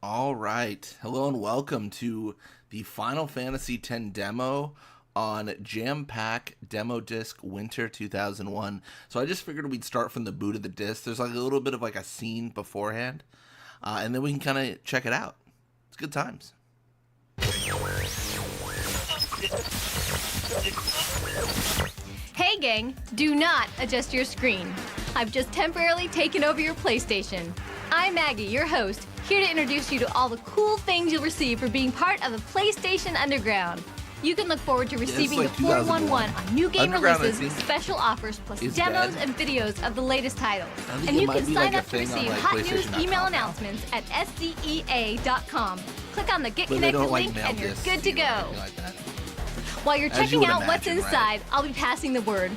All right. Hello and welcome to the Final Fantasy X demo on Jampack Demo Disc Winter 2001. So I just figured we'd start from the boot of the disc. There's like a little bit of like a scene beforehand, and then we can kind of check it out. It's good times. Hey gang, do not adjust your screen. I've just temporarily taken over your PlayStation. I'm Maggie, your host, here to introduce you to all the cool things you'll receive for being part of the PlayStation Underground. You can look forward to receiving like the 411 on new game Underground, releases, special offers, plus is demos bad. and videos of the latest titles. think And it you might can be sign like a up to thing on, receive like, hot news PlayStation.com email now. announcements at scea.com. Click on the Get But they Connected don't like link mail and you're discs good to or go. anything like that. While you're As you checking would out what's imagine, right? inside, I'll be passing the word.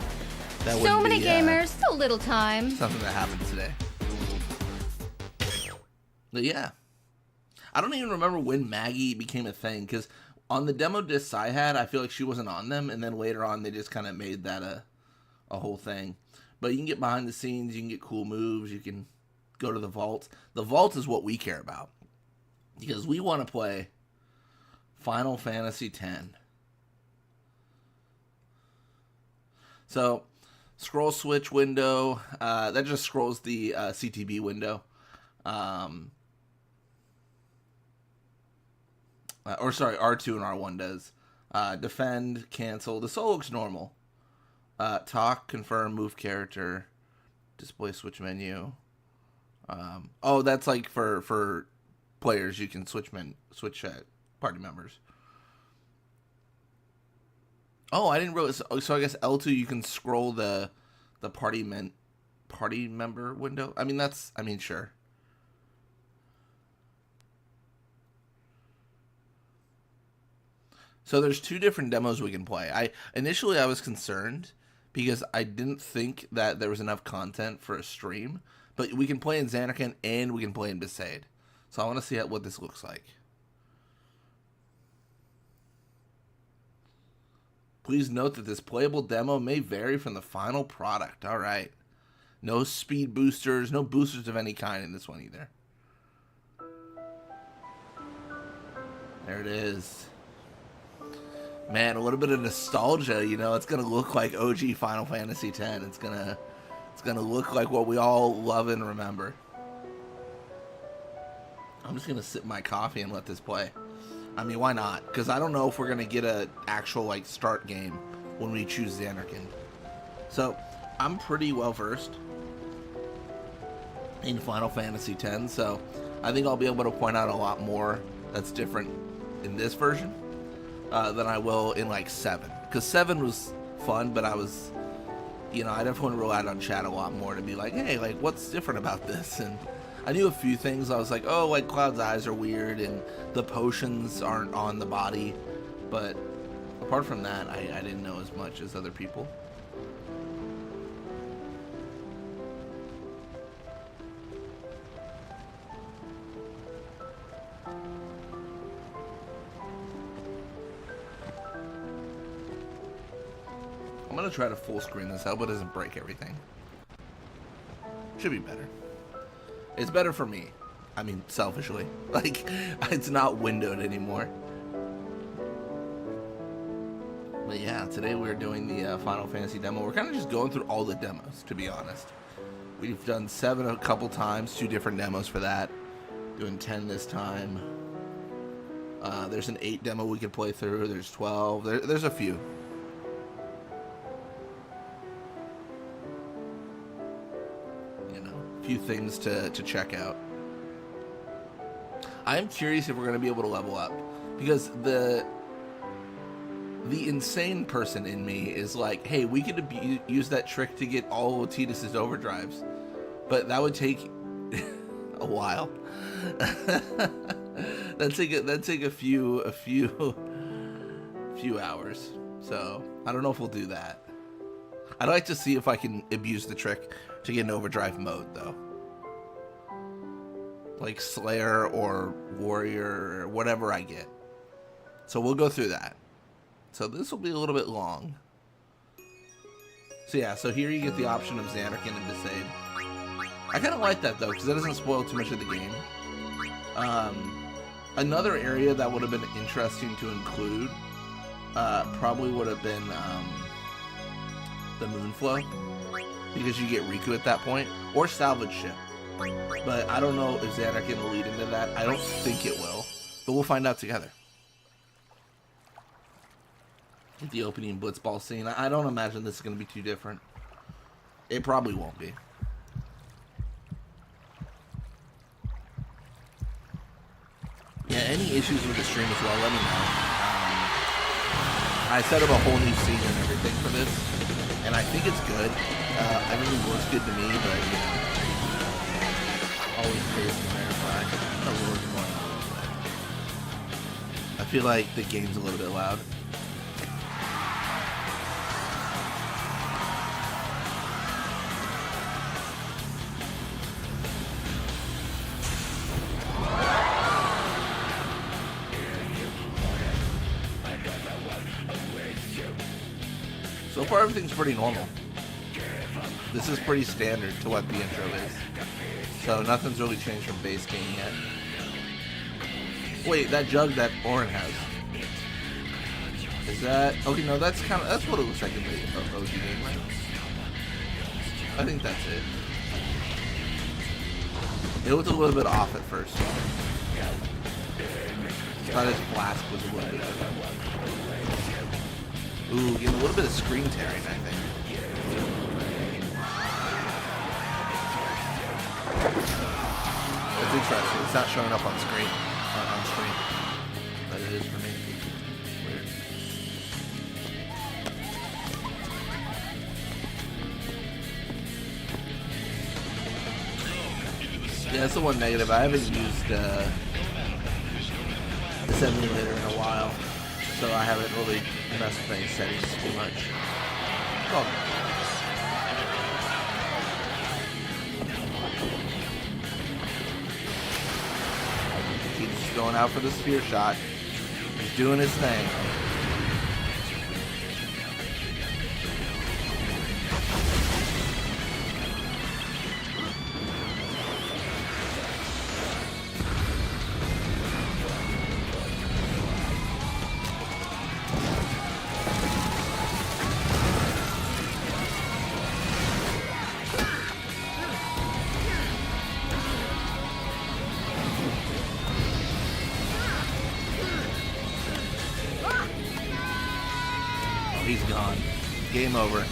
That So wouldn't many be, gamers, so little time. something that happened today. But yeah. I don't even remember when Maggie became a thing, because on the demo discs I had, I feel like she wasn't on them, and then later on they just kind of made that a whole thing. But you can get behind the scenes, you can get cool moves, you can go to the vault. The vault is what we care about, because we want to play Final Fantasy X. So, scroll switch window, that just scrolls the CTB window. Or sorry, R2 and R1 does. Defend, cancel. This all looks normal. Talk, confirm, move character, display switch menu. Oh, that's like for players. You can switch party members. Oh, I didn't realize. So I guess L2 you can scroll the party member window. I mean sure. So there's two different demos we can play. Initially I was concerned because I didn't think that there was enough content for a stream, but we can play in Zanarkand and we can play in Besaid. So I want to see what this looks like. Please note that this playable demo may vary from the final product. All right. No speed boosters, no boosters of any kind in this one either. There it is. Man, a little bit of nostalgia, you know. It's gonna look like OG Final Fantasy X. It's gonna look like what we all love and remember. I'm just gonna sip my coffee and let this play. I mean, why not? Because I don't know if we're gonna get a actual like start game when we choose Zanarkand. So I'm pretty well versed in Final Fantasy X, so I think I'll be able to point out a lot more that's different in this version than I will in like 7, because 7 was fun, but I was, you know, I definitely relied on chat a lot more to be like, hey, like what's different about this? And I knew a few things. I was like, oh, like Cloud's eyes are weird and the potions aren't on the body, but apart from that, I didn't know as much as other people. I'm gonna try to full screen this. I hope it doesn't break everything. Should be better. It's better for me. I mean, selfishly. Like, it's not windowed anymore. But yeah, today we're doing the Final Fantasy demo. We're kind of just going through all the demos, to be honest. We've done 7 a couple times, 2 different demos for that. Doing 10 this time. There's an 8 demo we could play through. There's 12. There's a few. Few things to check out. I'm curious if we're going to be able to level up, because the insane person in me is like, hey, we could use that trick to get all of Tidus's overdrives, but that would take a while. that'd take a few hours. So I don't know if we'll do that. I'd like to see if I can abuse the trick to get an overdrive mode, though. Like Slayer or Warrior or whatever I get. So we'll go through that. So this will be a little bit long. So yeah, so here you get the option of Zanarkand and Besaid. I kind of like that though, because that doesn't spoil too much of the game. Another area that would have been interesting to include probably would have been the Moonflow, because you get Riku at that point, or Salvage Ship. But I don't know if Xanarkin will lead into that. I don't think it will, but we'll find out together. With the opening Blitzball scene, I don't imagine this is going to be too different. It probably won't be. Yeah, any issues with the stream as well, let me know. I set up a whole new scene and everything for this, and I think it's good. Everything looks good to me, but, you know, always pays to verify. Oh, Lord, going on. I feel like the game's a little bit loud. So far, everything's pretty normal. This is pretty standard to what the intro is. So nothing's really changed from base game yet. Wait, that jug that Orin has. Is that... Okay, no, that's kind of... That's what it looks like in the OG game, right? I think that's it. It looked a little bit off at first. I thought his flask was a little bit better. Ooh, getting a little bit of screen tearing, I think. That's interesting. It's not showing up on screen. On screen. But it is for me. Weird. Yeah, that's the one negative. I haven't used this emulator in a while, so I haven't really messed with any settings too much. Oh. He's going out for the spear shot. He's doing his thing. He's gone. Game over.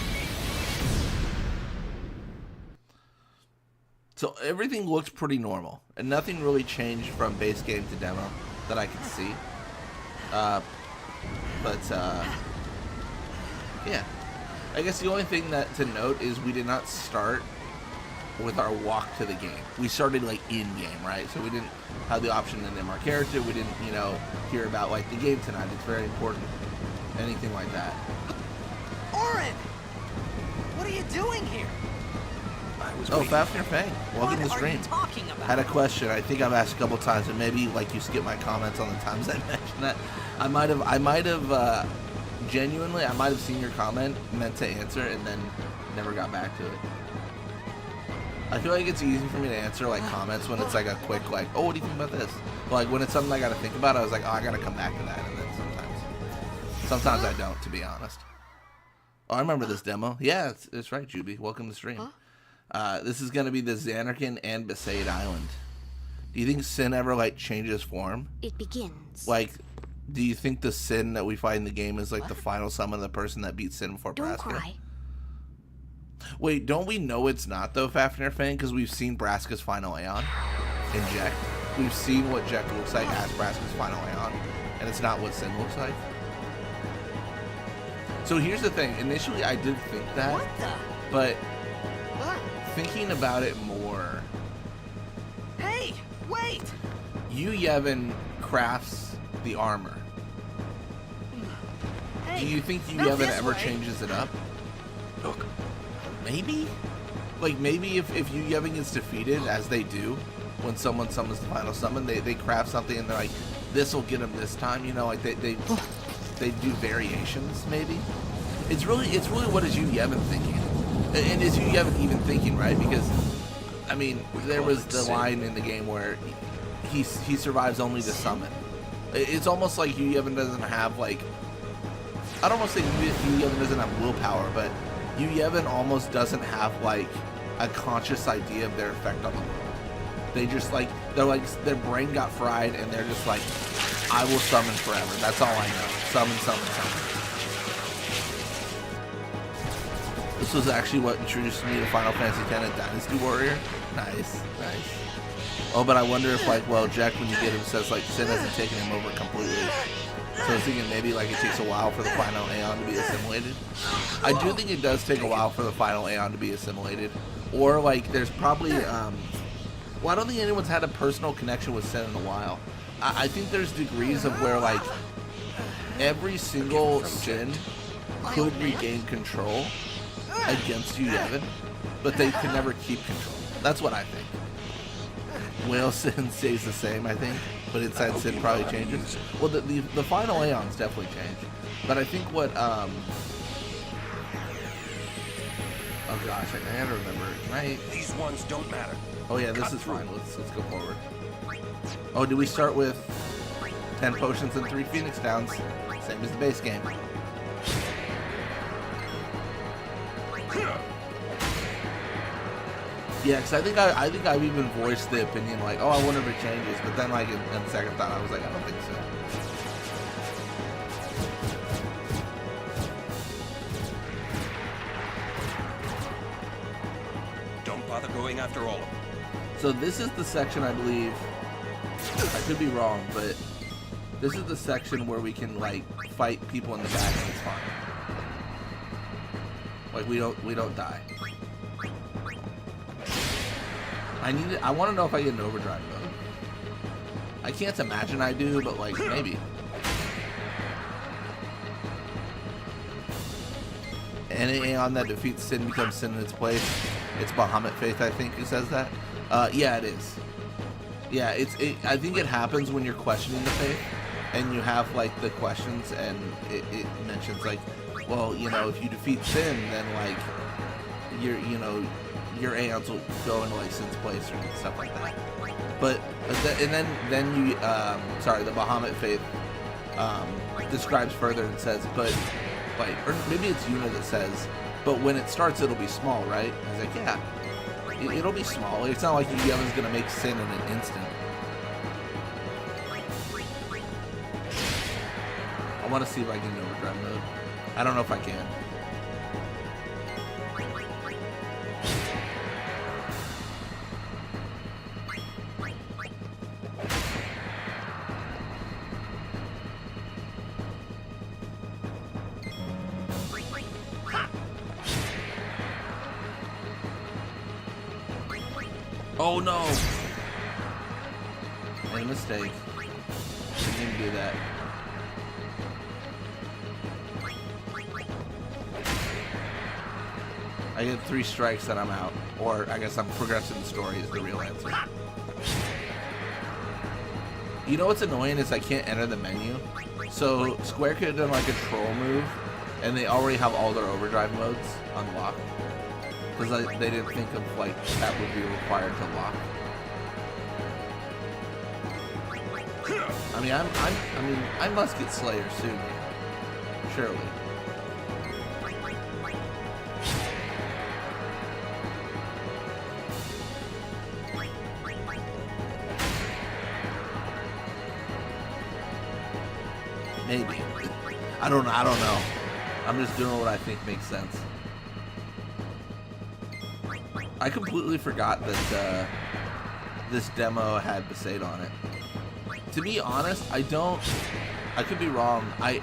So everything looks pretty normal, and nothing really changed from base game to demo that I could see. Yeah. I guess the only thing that to note is we did not start with our walk to the game. We started like in game, right? So we didn't have the option to name our character. We didn't, you know, hear about like the game tonight. It's very important. Anything like that. Orin! What are you doing here? Oh, Fafnir Fang. Welcome to the stream. What are you talking about? Had a question. I think I've asked a couple times, and maybe like you skip my comments on the times I mentioned that. I might have genuinely, I might have seen your comment, meant to answer, and then never got back to it. I feel like it's easy for me to answer like comments when it's like a quick like, oh, what do you think about this? But like when it's something I got to think about, I was like, oh, I got to come back to that, and then sometimes I don't, to be honest. Oh, I remember this demo. Yeah, it's right, Juby. Welcome to the stream. This is going to be the Xanarkin and Besaid Island. Do you think Sin ever, like, changes form? It begins. Like, do you think the Sin that we fight in the game is, like, the final summon of the person that beats Sin before Don't Braska? cry. Wait, don't we know it's not, though, Fafnir Fang? Because we've seen Braska's final Aeon in Jack. We've seen what Jack looks like as Braska's final Aeon, and it's not what Sin looks like. So here's the thing. Initially, I did think that, What the? but thinking about it more, Hey, wait! Yu Yevon crafts the armor. Hey, Do you think Yu not Yevon this ever way. changes it up? Look, maybe? Like, maybe if Yu Yevon gets defeated, as they do, when someone summons the final summon, they craft something and they're like, this will get them this time, you know, like they do variations, maybe. It's really what is Yu Yevon thinking, and is Yu Yevon even thinking, right? Because I mean, there was the line in the game where he survives only to summon. It's almost like Yu Yevon doesn't have like, I don't want to say Yu Yevon doesn't have willpower, but Yu Yevon almost doesn't have like a conscious idea of their effect on the world. They just like, they're like, their brain got fried and they're just like, I will summon forever. That's all I know. Summon, summon, summon. This was actually what introduced me to Final Fantasy X and Dynasty Warrior. Nice, nice. Oh, but I wonder if like, well, Jack, when you get him, says like Sin hasn't taken him over completely. So I was thinking maybe like it takes a while for the final Aeon to be assimilated. I do think it does take a while for the final Aeon to be assimilated. Or like there's probably, well, I don't think anyone's had a personal connection with Sin in a while. I think there's degrees of where like every single Sin could regain control against Yu Yevon, but they can never keep control. That's what I think. Whale Sin stays the same, I think, but inside Sin probably changes. Well, the final Aeons definitely change, but I think what oh gosh, I gotta remember. Can These ones don't matter. Oh yeah, this is fine. Let's go forward. Oh, do we start with 10 potions and 3 Phoenix Downs, same as the base game? Yeah, because I think I've even voiced the opinion like, oh, I wonder if it changes, but then like in second thought, I was like, I don't think so. Don't bother going after all of them. So this is the section, I believe, I could be wrong, but this is the section where we can like fight people in the back and it's fine. Like we don't die. I want to know if I get an overdrive mode. I can't imagine I do, but like maybe. Any Aeon that defeats Sin becomes Sin in its place. It's Bahamut Faith, I think, who says that. Yeah, it is. Yeah, I think it happens when you're questioning the faith, and you have like the questions, and it mentions like, well, you know, if you defeat Sin, then like your Aeons will go into like Sin's place or stuff like that. But and then you the Bahamut Faith describes further and says, but like, or maybe it's Yuna that says, but when it starts it'll be small, right? I was like, yeah, it'll be small. It's not like Yevon's gonna make Sin in an instant. I want to see if I can do overdrive mode. I don't know if I can. Oh no! Made a mistake. Didn't even do that. I get 3 strikes and I'm out. Or I guess I'm progressing the story is the real answer. You know what's annoying is I can't enter the menu. So Square could have done like a troll move and they already have all their overdrive modes unlocked. Because they didn't think of like that would be required to lock. I mean, I must get Slayer soon. Surely. Maybe. I don't know. I'm just doing what I think makes sense. I completely forgot that this demo had Besaid on it. To be honest, I could be wrong. I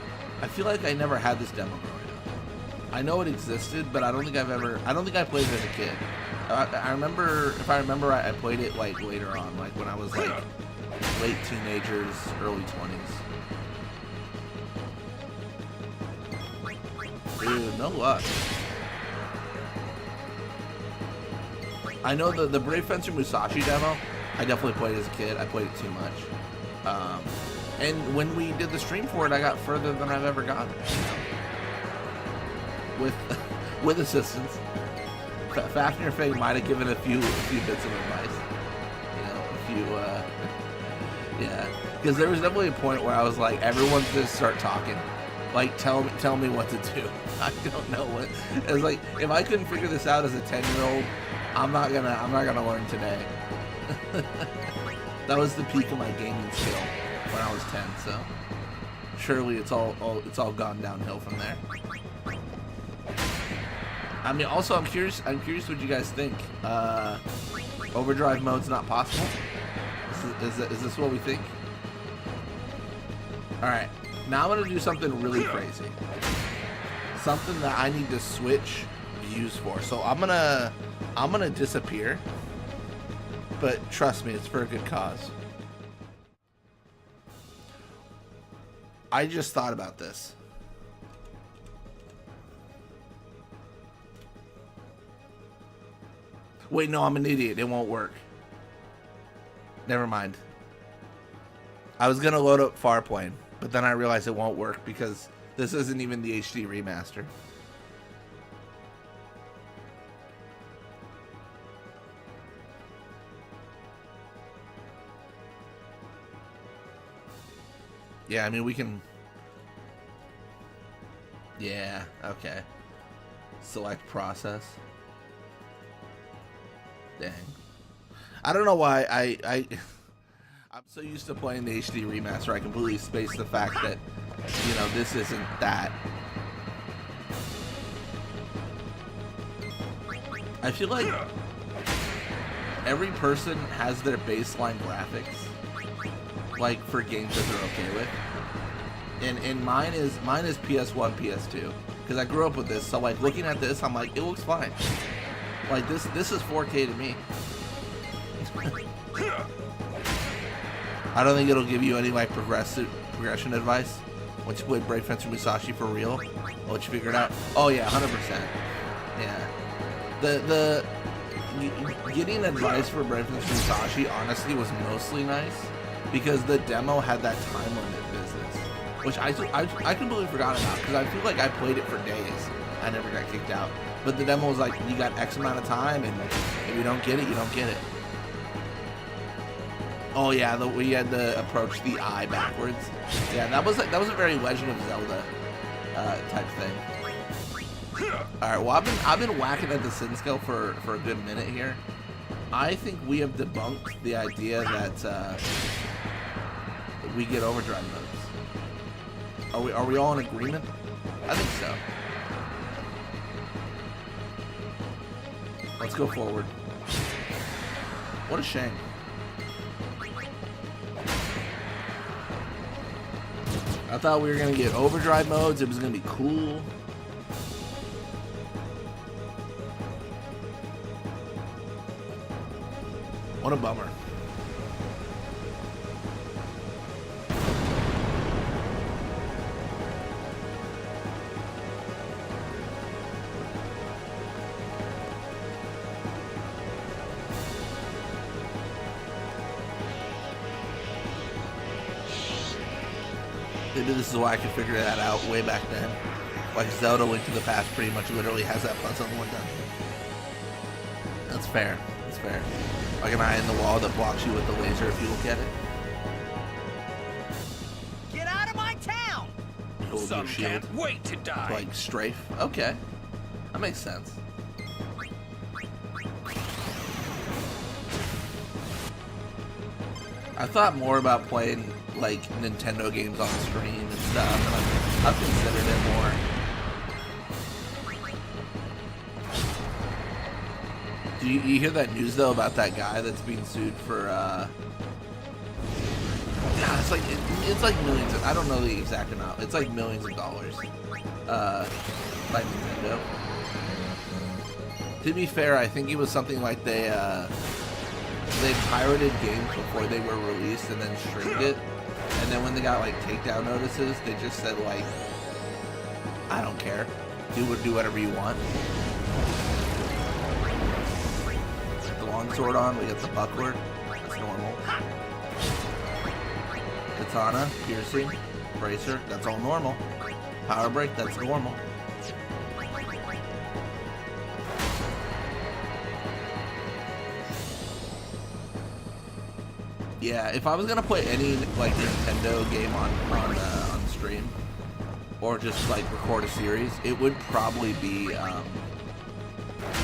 feel like I never had this demo growing up. I know it existed, but I don't think I played it as a kid. I remember, if I remember right, I played it like later on, like when I was like late teenagers, early 20s. Dude, no luck. I know the Brave Fencer Musashi demo, I definitely played as a kid. I played it too much. And when we did the stream for it, I got further than I've ever gotten. With assistance. Fafnir Faye might have given a few bits of advice. You know, Yeah, because there was definitely a point where I was like, everyone's just start talking. Like, tell me what to do. I don't know what. It's like, if I couldn't figure this out as a 10-year-old, I'm not gonna learn today. That was the peak of my gaming skill when I was 10. So surely it's all gone downhill from there. I mean, also I'm curious what you guys think. Overdrive mode's not possible. Is this what we think? All right. Now I'm gonna do something really crazy. Something that I need to switch views for. So I'm gonna disappear. But trust me, it's for a good cause. I just thought about this. Wait, no, I'm an idiot. It won't work. Never mind. I was gonna load up Farplane, but then I realized it won't work because this isn't even the HD remaster. Yeah, I mean, we can... Yeah, okay. Select process. Dang. I don't know why I'm so used to playing the HD remaster, I completely spaced the fact that, you know, this isn't that. I feel like every person has their baseline graphics, like, for games that they're okay with. And mine is PS1, PS2, because I grew up with this. So like looking at this, I'm like, it looks fine. Like this is 4K to me. I don't think it'll give you any like progression advice once you play Brave Fencer Musashi for real. Once you figure it out. Oh yeah, 100%. Yeah. The getting advice for Brave Fencer Musashi honestly was mostly nice because the demo had that time limit business, which I completely forgot about because I feel like I played it for days. I never got kicked out. But the demo was like, you got X amount of time, and if you don't get it, you don't get it. Oh yeah, we had to approach the eye backwards. Yeah, that was a very Legend of Zelda type thing. All right, well I've been whacking at the sin scale for a good minute here. I think we have debunked the idea that we get overdrive modes. Are we all in agreement? I think so. Let's go forward. What a shame. I thought we were gonna get overdrive modes. It was gonna be cool. What a bummer. Maybe this is why I could figure that out way back then. Like Zelda Link to the Past pretty much literally has that puzzle in one dungeon. That's fair. That's fair. Like an eye in the wall that blocks you with the laser if you look at it. Get out of my town! You hold Some your shield can't wait to die. to like strafe. Okay. That makes sense. I thought more about playing like Nintendo games on screen and stuff. I've considered it more. Do you hear that news though about that guy that's being sued for? Yeah, it's like millions. I don't know the exact amount. It's like millions of dollars. By Nintendo. To be fair, I think it was something like they pirated games before they were released and then streamed it. And then when they got like takedown notices, they just said like, I don't care. Do whatever you want. Get the longsword on, we get the buckler. That's normal. Katana, piercing, bracer, that's all normal. Power break, that's normal. Yeah, if I was gonna play any like Nintendo game on stream, or just like record a series, it would probably be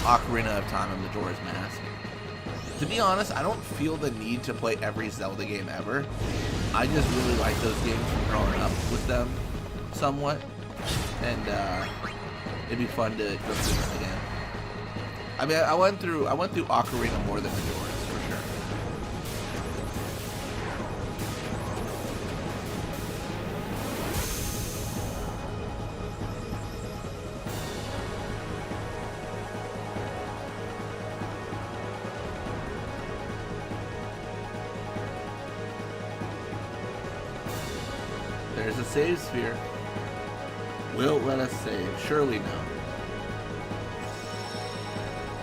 Ocarina of Time and Majora's Mask. To be honest, I don't feel the need to play every Zelda game ever. I just really like those games from growing up with them somewhat, and it'd be fun to go through them again. I mean, I went through Ocarina more than Majora's for sure. There's a save sphere. Will it let us save? Surely no.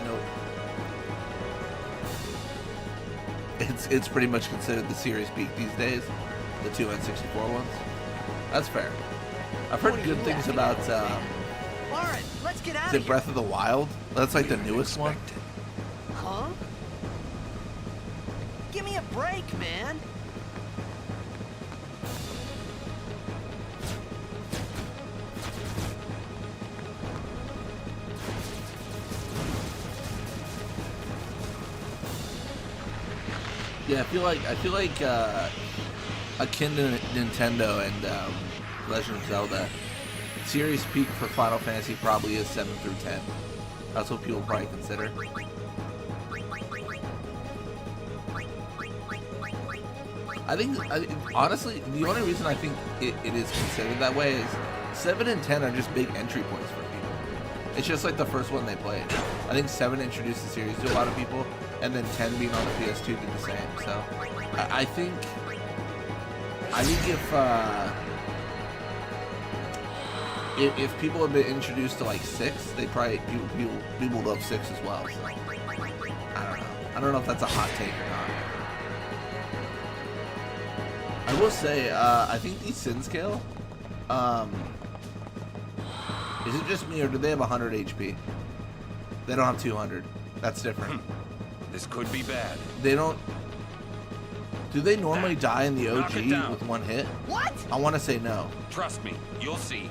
Nope. It's pretty much considered the series peak these days. The 2 N64 ones. That's fair. I've heard good things about Lauren, let's get out is of it here. Breath of the Wild? That's like the newest one. Huh? Give me a break, man. Yeah, I feel like akin to Nintendo and Legend of Zelda, series peak for Final Fantasy probably is 7 through 10. That's what people probably consider. I think honestly, the only reason I think it is considered that way is 7 and 10 are just big entry points for people. It's just like the first one they played. I think 7 introduced the series to a lot of people, and then 10 being on the PS2 did the same. So I think if people have been introduced to like 6, they probably people love 6 as well. So I don't know if that's a hot take or not. I will say I think the Sin Scale. Is it just me, or do they have 100 HP? They don't have 200. That's different. This could be bad. They don't... Do they normally die in the Knock it OG down. with one hit? What? I want to say no. Trust me, you'll see.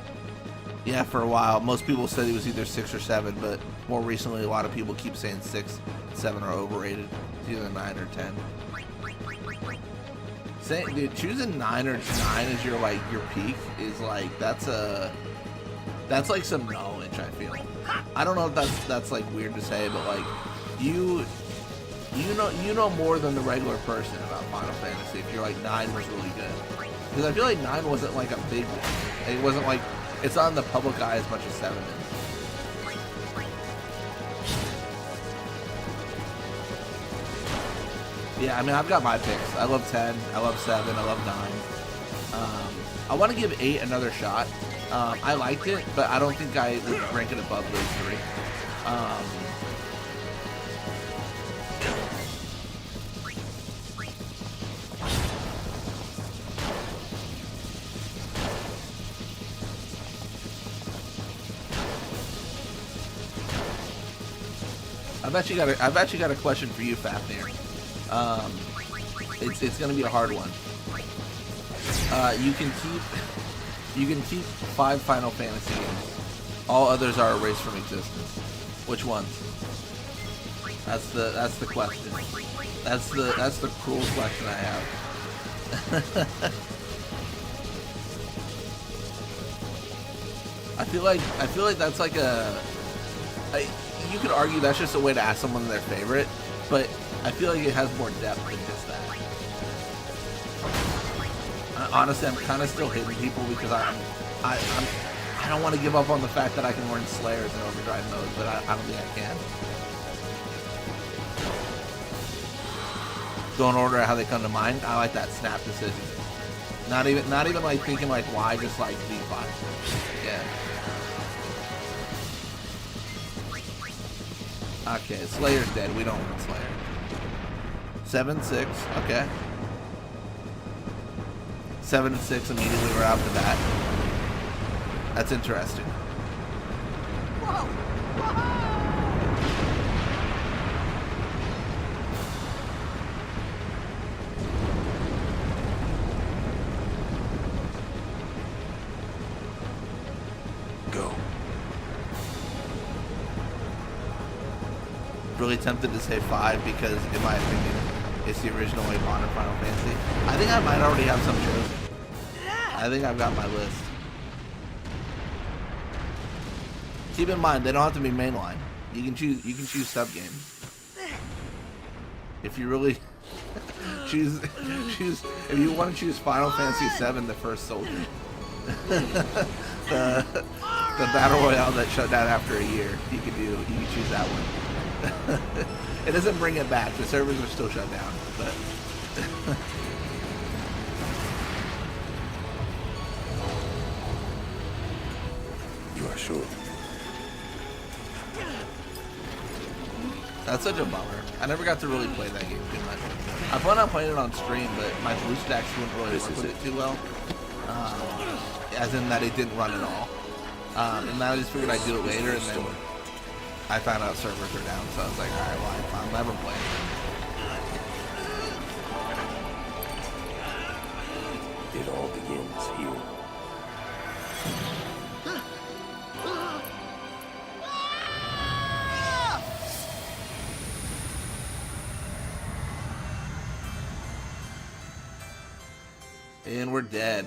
Yeah, for a while. Most people said he was either 6 or 7, but more recently a lot of people keep saying 6, 7 are overrated. It's either 9 or 10. Dude, choosing 9 or 9 as your peak is like, that's like some knowledge, I feel. I don't know if that's like weird to say, but like you know more than the regular person about Final Fantasy if you're like 9 was really good. Because I feel like 9 wasn't like a big one. It wasn't like it's not in the public eye as much as 7 is. Yeah, I mean, I've got my picks. I love 10, I love 7, I love 9. I want to give 8 another shot. I liked it, but I don't think I would rank it above those 3. I've actually got a question for you, Fafnir. It's gonna be a hard one. You can keep 5 Final Fantasy games. All others are erased from existence. Which ones? That's the question. That's the cruel question I have. I feel like that's like you could argue that's just a way to ask someone their favorite, but I feel like it has more depth than just that. Honestly, I'm kind of still hitting people because I don't want to give up on the fact that I can learn Slayers in overdrive mode, but I don't think I can. Go in order of how they come to mind. I like that snap decision. Not even like thinking like why, just like V5. Yeah. Okay, Slayer's dead. We don't want Slayer. 7-6. Okay. 7 and 6 immediately right off the bat. That's interesting. Whoa! Whoa! really tempted to say 5 because, in my opinion, it's the original way modern Final Fantasy. I think I might already have some chosen. I think I've got my list. Keep in mind, they don't have to be mainline. You can choose sub games. If you really choose, if you want to choose Final Fantasy VII, the First Soldier, the battle royale that shut down after a year, you can choose that one. It doesn't bring it back. The servers are still shut down, but. You are sure? That's such a bummer. I never got to really play that game too much. I plan on playing it on stream, but my blue stacks wouldn't really work with it too well. As in that it didn't run at all. And I just figured I'd do it later, and then I found out servers were down, so I was like, alright, well, I'll never play it. It all begins here. And we're dead.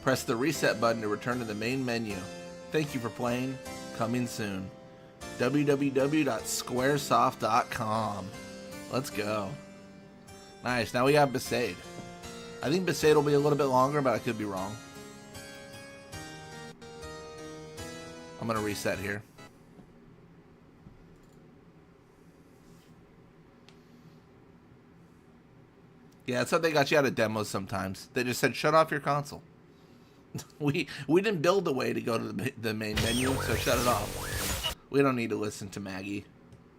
Press the reset button to return to the main menu. Thank you for playing. Coming soon. www.squaresoft.com. Let's go. Nice. Now we have Besaid. I think Besaid will be a little bit longer, but I could be wrong. I'm going to reset here. Yeah, that's how they got you out of demos sometimes. They just said, shut off your console. We didn't build a way to go to the main menu, so shut it off. We don't need to listen to Maggie.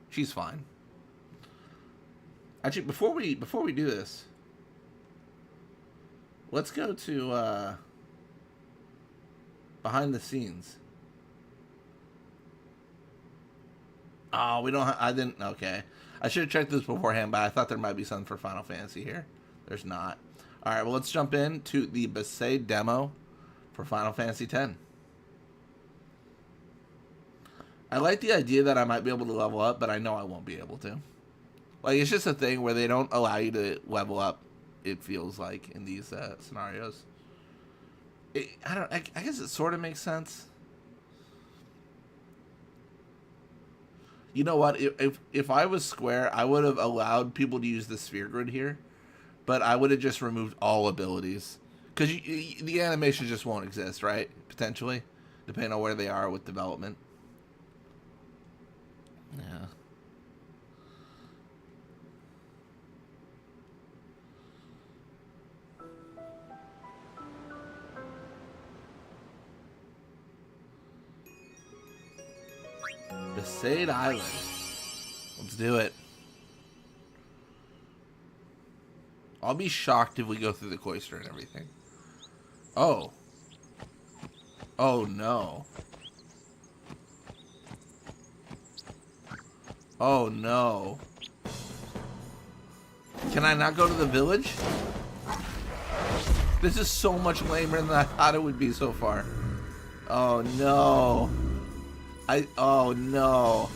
She's fine. Actually, before we do this, let's go to behind the scenes. Oh, we don't. I didn't. Okay, I should have checked this beforehand, but I thought there might be something for Final Fantasy here. There's not. All right, well, let's jump into the Besaid demo for Final Fantasy X. I like the idea that I might be able to level up, but I know I won't be able to. Like, it's just a thing where they don't allow you to level up, it feels like, in these scenarios. I guess it sort of makes sense. You know what? If I was Square, I would have allowed people to use the sphere grid here, but I would have just removed all abilities. Because the animation just won't exist, right? Potentially, depending on where they are with development. Yeah. Besaid Island. Let's do it. I'll be shocked if we go through the cloister and everything. Oh. Oh no. Oh no. Can I not go to the village? This is so much lamer than I thought it would be so far. Oh no. Oh no.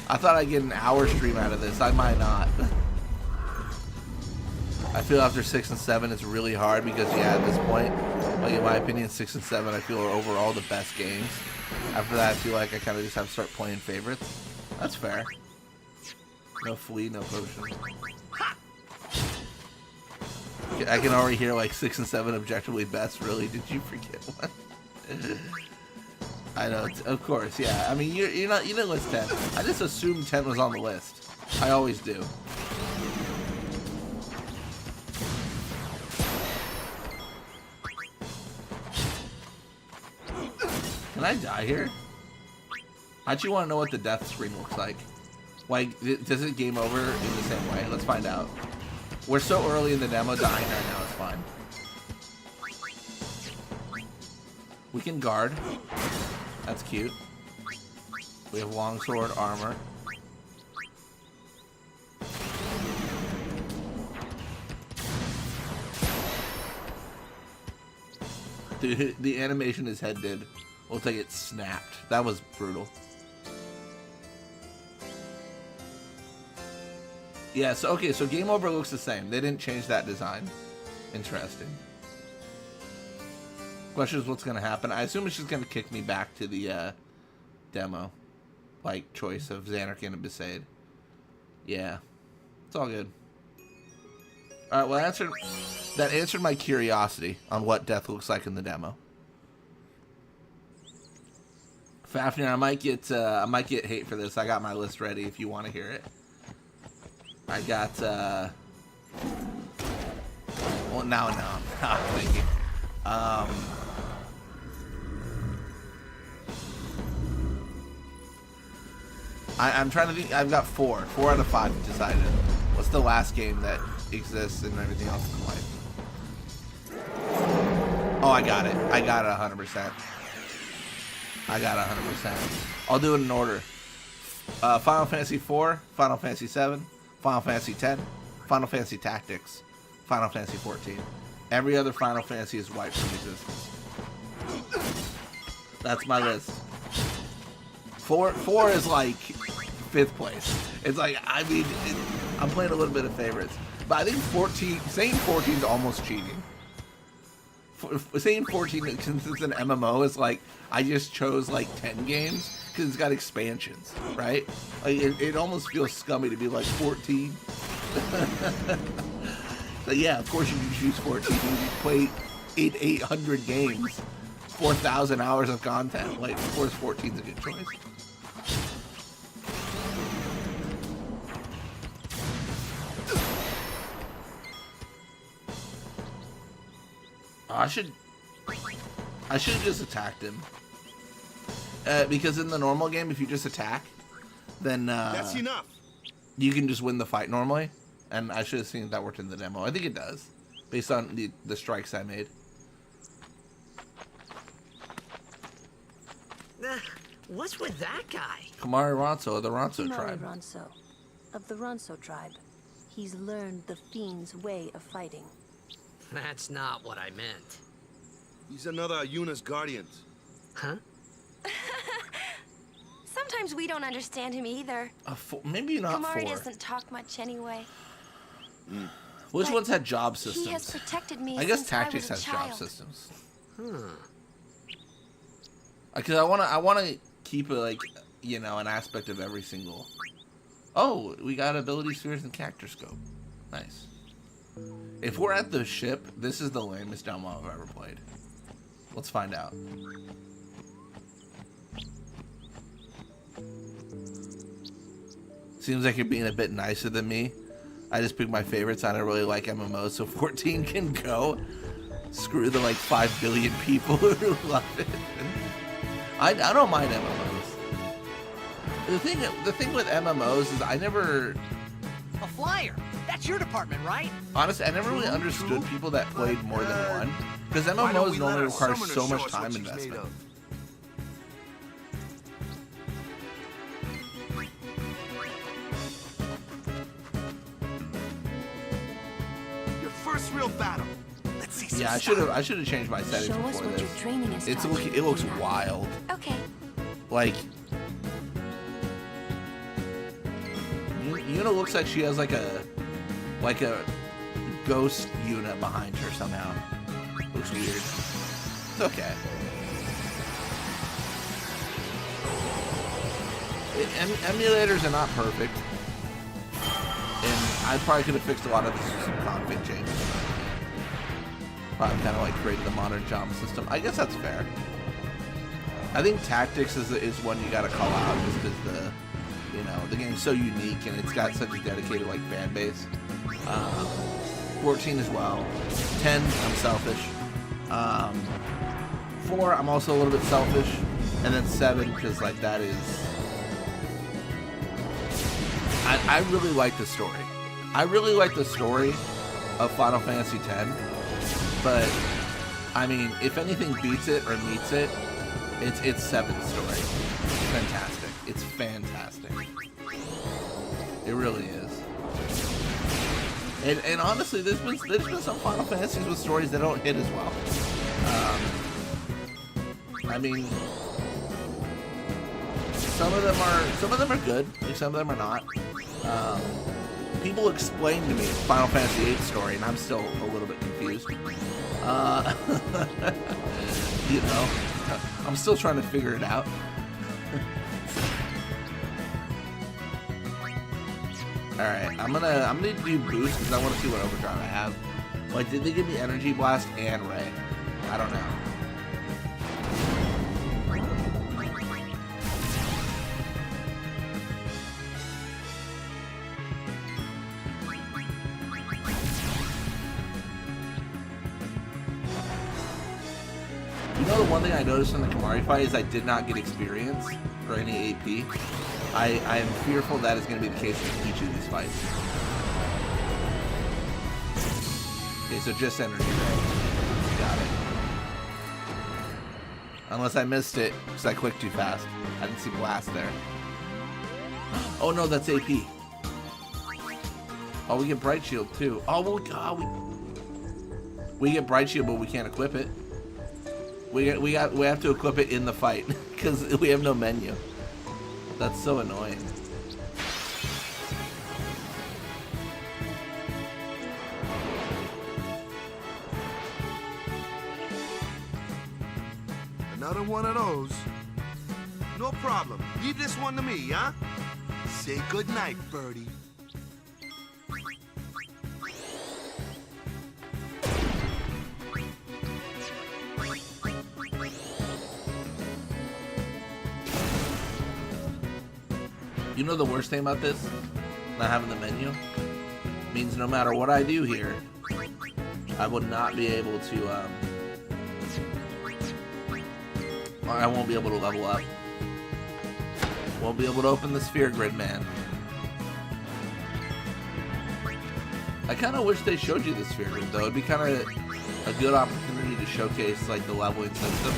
I thought I'd get an hour stream out of this. I might not. I feel after 6 and 7 it's really hard because, yeah, at this point, like, in my opinion, 6 and 7 I feel are overall the best games. After that, I feel like I kind of just have to start playing favorites. That's fair. No flea, no potion. I can already hear like 6 and 7 objectively best. Really? Did you forget one? I know, of course, yeah. I mean, you didn't list 10. I just assumed 10 was on the list. I always do. Can I die here? I actually want to know what the death screen looks like. Like, does it game over in the same way? Let's find out. We're so early in the demo, dying right now is fine. We can guard. That's cute. We have longsword armor. Dude, the animation his head did looks like it snapped. That was brutal. Yeah, so okay, so Game Over looks the same. They didn't change that design. Interesting. Question is what's going to happen. I assume it's just going to kick me back to the demo. Like, choice of Xanarkin and Besaid. Yeah. It's all good. Alright, well, that answered my curiosity on what death looks like in the demo. Fafnir, I might get hate for this. I got my list ready if you want to hear it. I got, well, no, thank you. I'm trying to think. I've got 4 out of 5 decided. What's the last game that exists and everything else in life? Oh, I got it. I got it 100%. I got it 100%. I'll do it in order. Final Fantasy IV, Final Fantasy VII, Final Fantasy X, Final Fantasy Tactics, Final Fantasy XIV. Every other Final Fantasy is wiped from existence. That's my list. 4 is like 5th place. It's like, I mean, I'm playing a little bit of favorites. But I think 14, saying 14 is almost cheating. Saying 14, since it's an MMO, is like, I just chose like 10 games because it's got expansions, right? Like, it almost feels scummy to be like 14. So yeah, of course you can choose 14. You play 800 games, 4,000 hours of content. Like, of course 14 is a good choice. I should have just attacked him. Because in the normal game, if you just attack, then That's enough. you can just win the fight normally. And I should have seen if that worked in the demo. I think it does, based on the strikes I made. What's with that guy? Kamari Ronso of the Ronso Kimari tribe. Ronso, of the Ronso tribe. He's learned the fiend's way of fighting. That's not what I meant. He's another Yuna's guardians. Huh? Sometimes we don't understand him either. Maybe not Kamari 4. doesn't talk much anyway. Which But ones had job systems? He has protected me I guess since Tactics I was has a job child. systems. Because I wanna keep like, you know, an aspect of every single. Oh, we got ability spheres and character scope. Nice. If we're at the ship, this is the lamest demo I've ever played. Let's find out. Seems like you're being a bit nicer than me. I just picked my favorites. I don't really like MMOs, so 14 can go. Screw the like 5 billion people who love it. I don't mind MMOs. The thing with MMOs is I never, A flyer. That's your department, right? honestly, I never really understood people that played more than one. Because Why don't MMOs we let normally our require summoner so show much us what time she's made investment. of? Your first real battle. Let's see some Yeah, I should have changed my settings Show us before what your this. training is. It looks wild. Okay. Like, Yuna looks like she has like a ghost Yuna behind her somehow. Looks weird. It's okay. Emulators are not perfect, and I probably could have fixed a lot of this with some config changes. Probably kind of like created the modern Java system. I guess that's fair. I think Tactics is one you gotta call out just because the game's so unique and it's got such a dedicated like fan base. 14 as well. 10, I'm selfish. 4, I'm also a little bit selfish, and then 7 because like that is. I really like the story. I really like the story of Final Fantasy X, but I mean, if anything beats it or meets it, it's 7's story. It's fantastic. It's fantastic. It really is. And honestly, there's been some Final Fantasies with stories that don't hit as well. I mean, some of them are good, like some of them are not. people explained to me Final Fantasy VIII story, and I'm still a little bit confused. You know, I'm still trying to figure it out. All right, I'm gonna do boost because I want to see what overdrive I have. Like, did they give me energy blast and ray? I don't know. You know, the one thing I noticed in the Kamari fight is I did not get experience or any AP. I am fearful that is going to be the case in each of these fights. Okay, so just energy ray. Got it. Unless I missed it because I clicked too fast. I didn't see blast there. Oh no, that's AP. Oh, we get bright shield too. Oh, well, God, we get bright shield, but we can't equip it. We have to equip it in the fight because we have no menu. That's so annoying. Another one of those. No problem. Leave this one to me, huh? Say good night, birdie. You know the worst thing about this? Not having the menu? Means no matter what I do here, I will not be able to, I won't be able to level up. Won't be able to open the sphere grid, man. I kind of wish they showed you the sphere grid, though. It'd be kind of a good opportunity to showcase, like, the leveling system,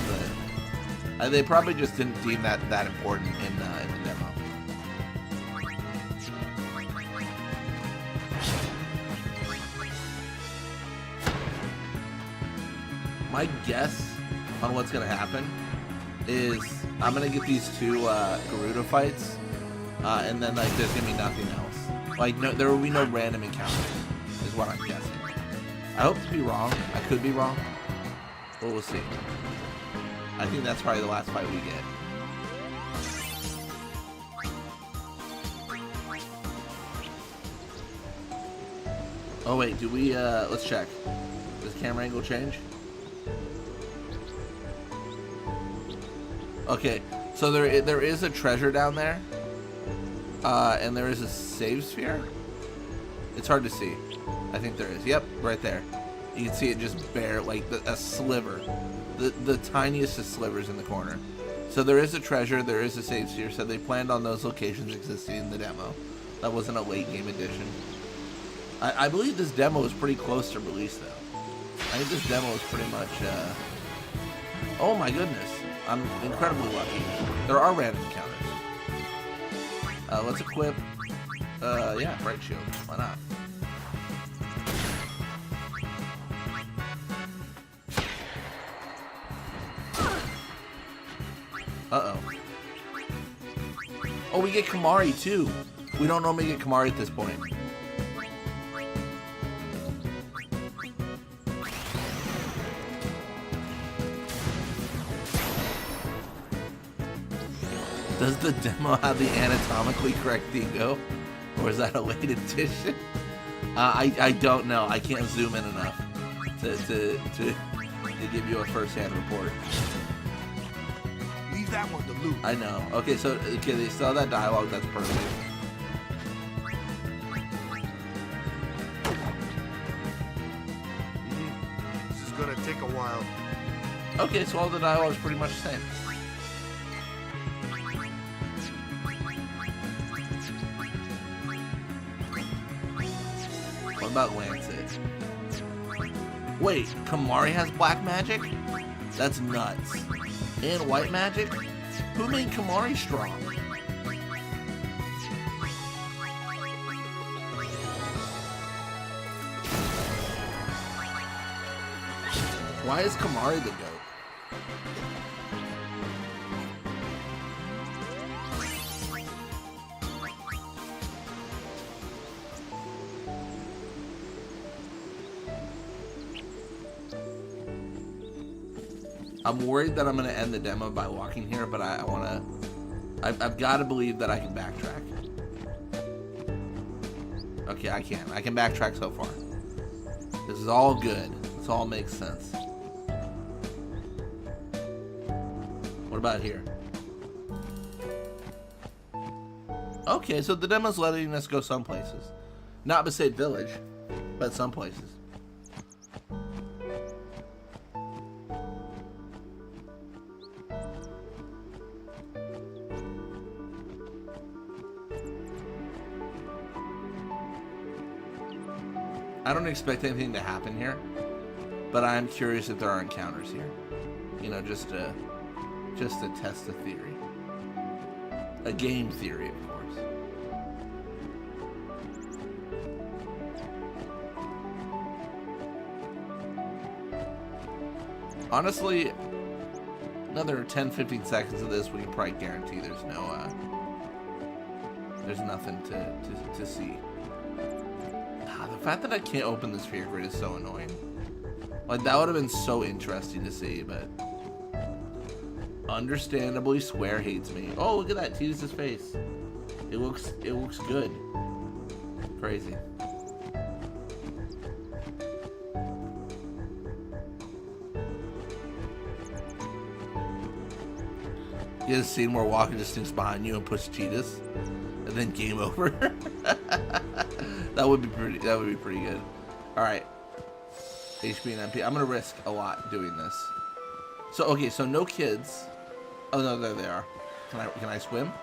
but they probably just didn't deem that important in the demo. My guess on what's gonna happen is I'm gonna get these two Garuda fights, and then like there's gonna be nothing else. Like no, there will be no random encounters, is what I'm guessing. I hope to be wrong. I could be wrong, but we'll see. I think that's probably the last fight we get. Oh wait, do we? Let's check. Does camera angle change? Okay, so there is a treasure down there, and there is a save sphere. It's hard to see. I think there is. Yep, right there. You can see it just bare, like a sliver, the tiniest of slivers in the corner. So there is a treasure. There is a save sphere. So they planned on those locations existing in the demo. That wasn't a late game addition. I believe this demo is pretty close to release though. I think this demo is pretty much. Oh my goodness. I'm incredibly lucky. There are random encounters. Let's equip, yeah, Bright Shield. Why not? Uh-oh. Oh, we get Kamari, too. We don't normally get Kamari at this point. Does the demo have the anatomically correct dingo? Or is that a late edition? I don't know. I can't zoom in enough to give you a first-hand report. Leave that one to Luke. I know. Okay, so they still have that dialogue. That's perfect. This is gonna take a while. Okay, so all the dialogue is pretty much the same. What about Lancet? Wait, Kamari has black magic? That's nuts. And white magic? Who made Kamari strong? Why is Kamari the GOAT? I'm worried that I'm gonna end the demo by walking here, but I've got to believe that I can backtrack. Okay, I can. I can backtrack so far. This is all good. This all makes sense. What about here? Okay, so the demo's letting us go some places. Not Besaid Village, but some places. I don't expect anything to happen here, but I'm curious if there are encounters here. You know, just to test a theory. A game theory, of course. Honestly, another 10-15 seconds of this, we can probably guarantee there's nothing to see. The fact that I can't open the sphere grid is so annoying. Like, that would have been so interesting to see, but understandably, Square hates me. Oh, look at that, Tidus' face. It looks good. Crazy. You have a scene where Walker just sneaks behind you and pushes Tidus, and then game over. That would be pretty good. All right, HP and MP. I'm gonna risk a lot doing this. So okay, so no kids. Oh no, there they are. Can I swim?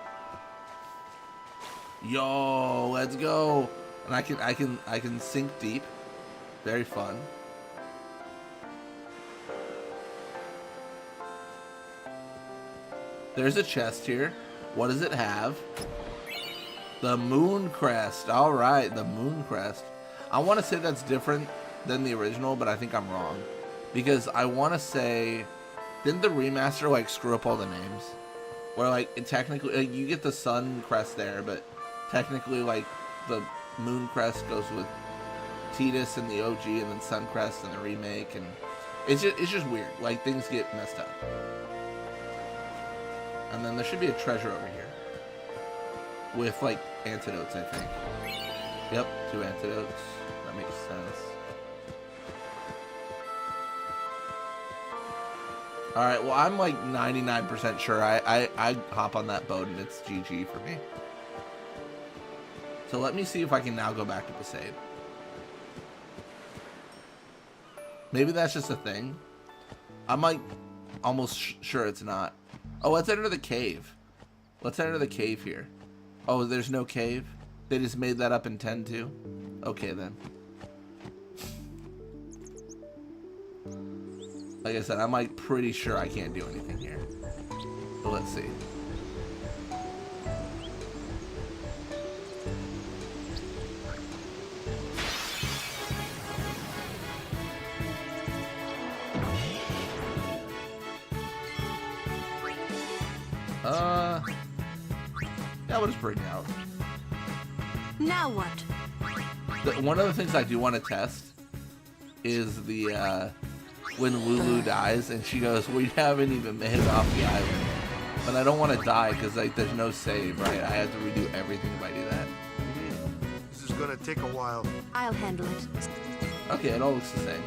Yo, let's go. And I can sink deep. Very fun. There's a chest here. What does it have? The Moon Crest. All right, the Moon Crest. I want to say that's different than the original, but I think I'm wrong. Because I want to say, didn't the remaster like screw up all the names? Where like technically like, you get the Sun Crest there, but technically like the Moon Crest goes with Tidus and the OG, and then Sun Crest and the remake, and it's just weird. Like things get messed up. And then there should be a treasure over here. With like antidotes, I think. Yep, 2 antidotes. That makes sense. Alright, well I'm like 99% sure I hop on that boat and it's GG for me. So let me see if I can now go back to Besaid. Maybe that's just a thing. I'm like almost sure it's not. Oh, let's enter the cave. Let's enter the cave here. Oh, there's no cave? They just made that up in 10-2? Okay, then. Like I said, I'm like pretty sure I can't do anything here. But let's see. Yeah, we'll just bring it out. Now what? One of the things I do want to test is the when Lulu dies and she goes, "We haven't even made it off the island," but I don't want to die because like there's no save, right? I have to redo everything if I do that. This is gonna take a while. I'll handle it. Okay, it all looks the same.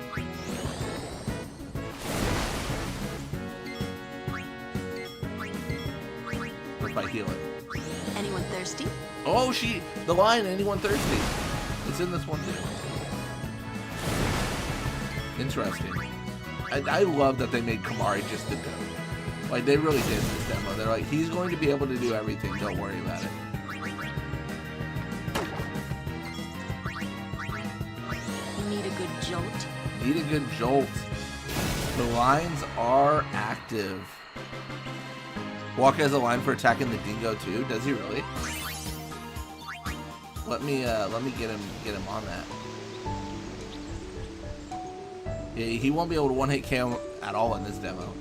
What if I heal it? Anyone thirsty? Oh, the line, anyone thirsty? It's in this one too. Interesting. I love that they made Kamari just the goat. Like, they really did in this demo. They're like, he's going to be able to do everything. Don't worry about it. Need a good jolt? Need a good jolt. The lines are active. Walker has a line for attacking the dingo too. Does he really? Let me get him on that. Yeah, he won't be able to one-hit KO at all in this demo.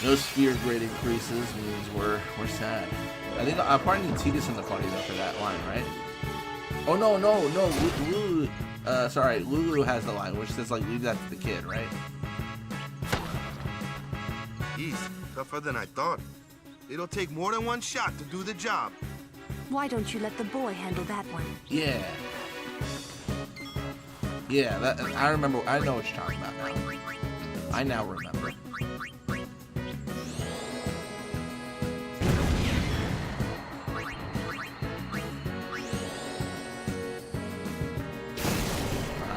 No sphere grade increases means we're sad. I think I probably need Tidus in the party though for that line, right? Oh no, Lulu. Sorry, Lulu has the line which says like leave that to the kid, right? Jeez, tougher than I thought. It'll take more than one shot to do the job. Why don't you let the boy handle that one? Yeah. Yeah, that, I remember. I know what you're talking about now. I now remember.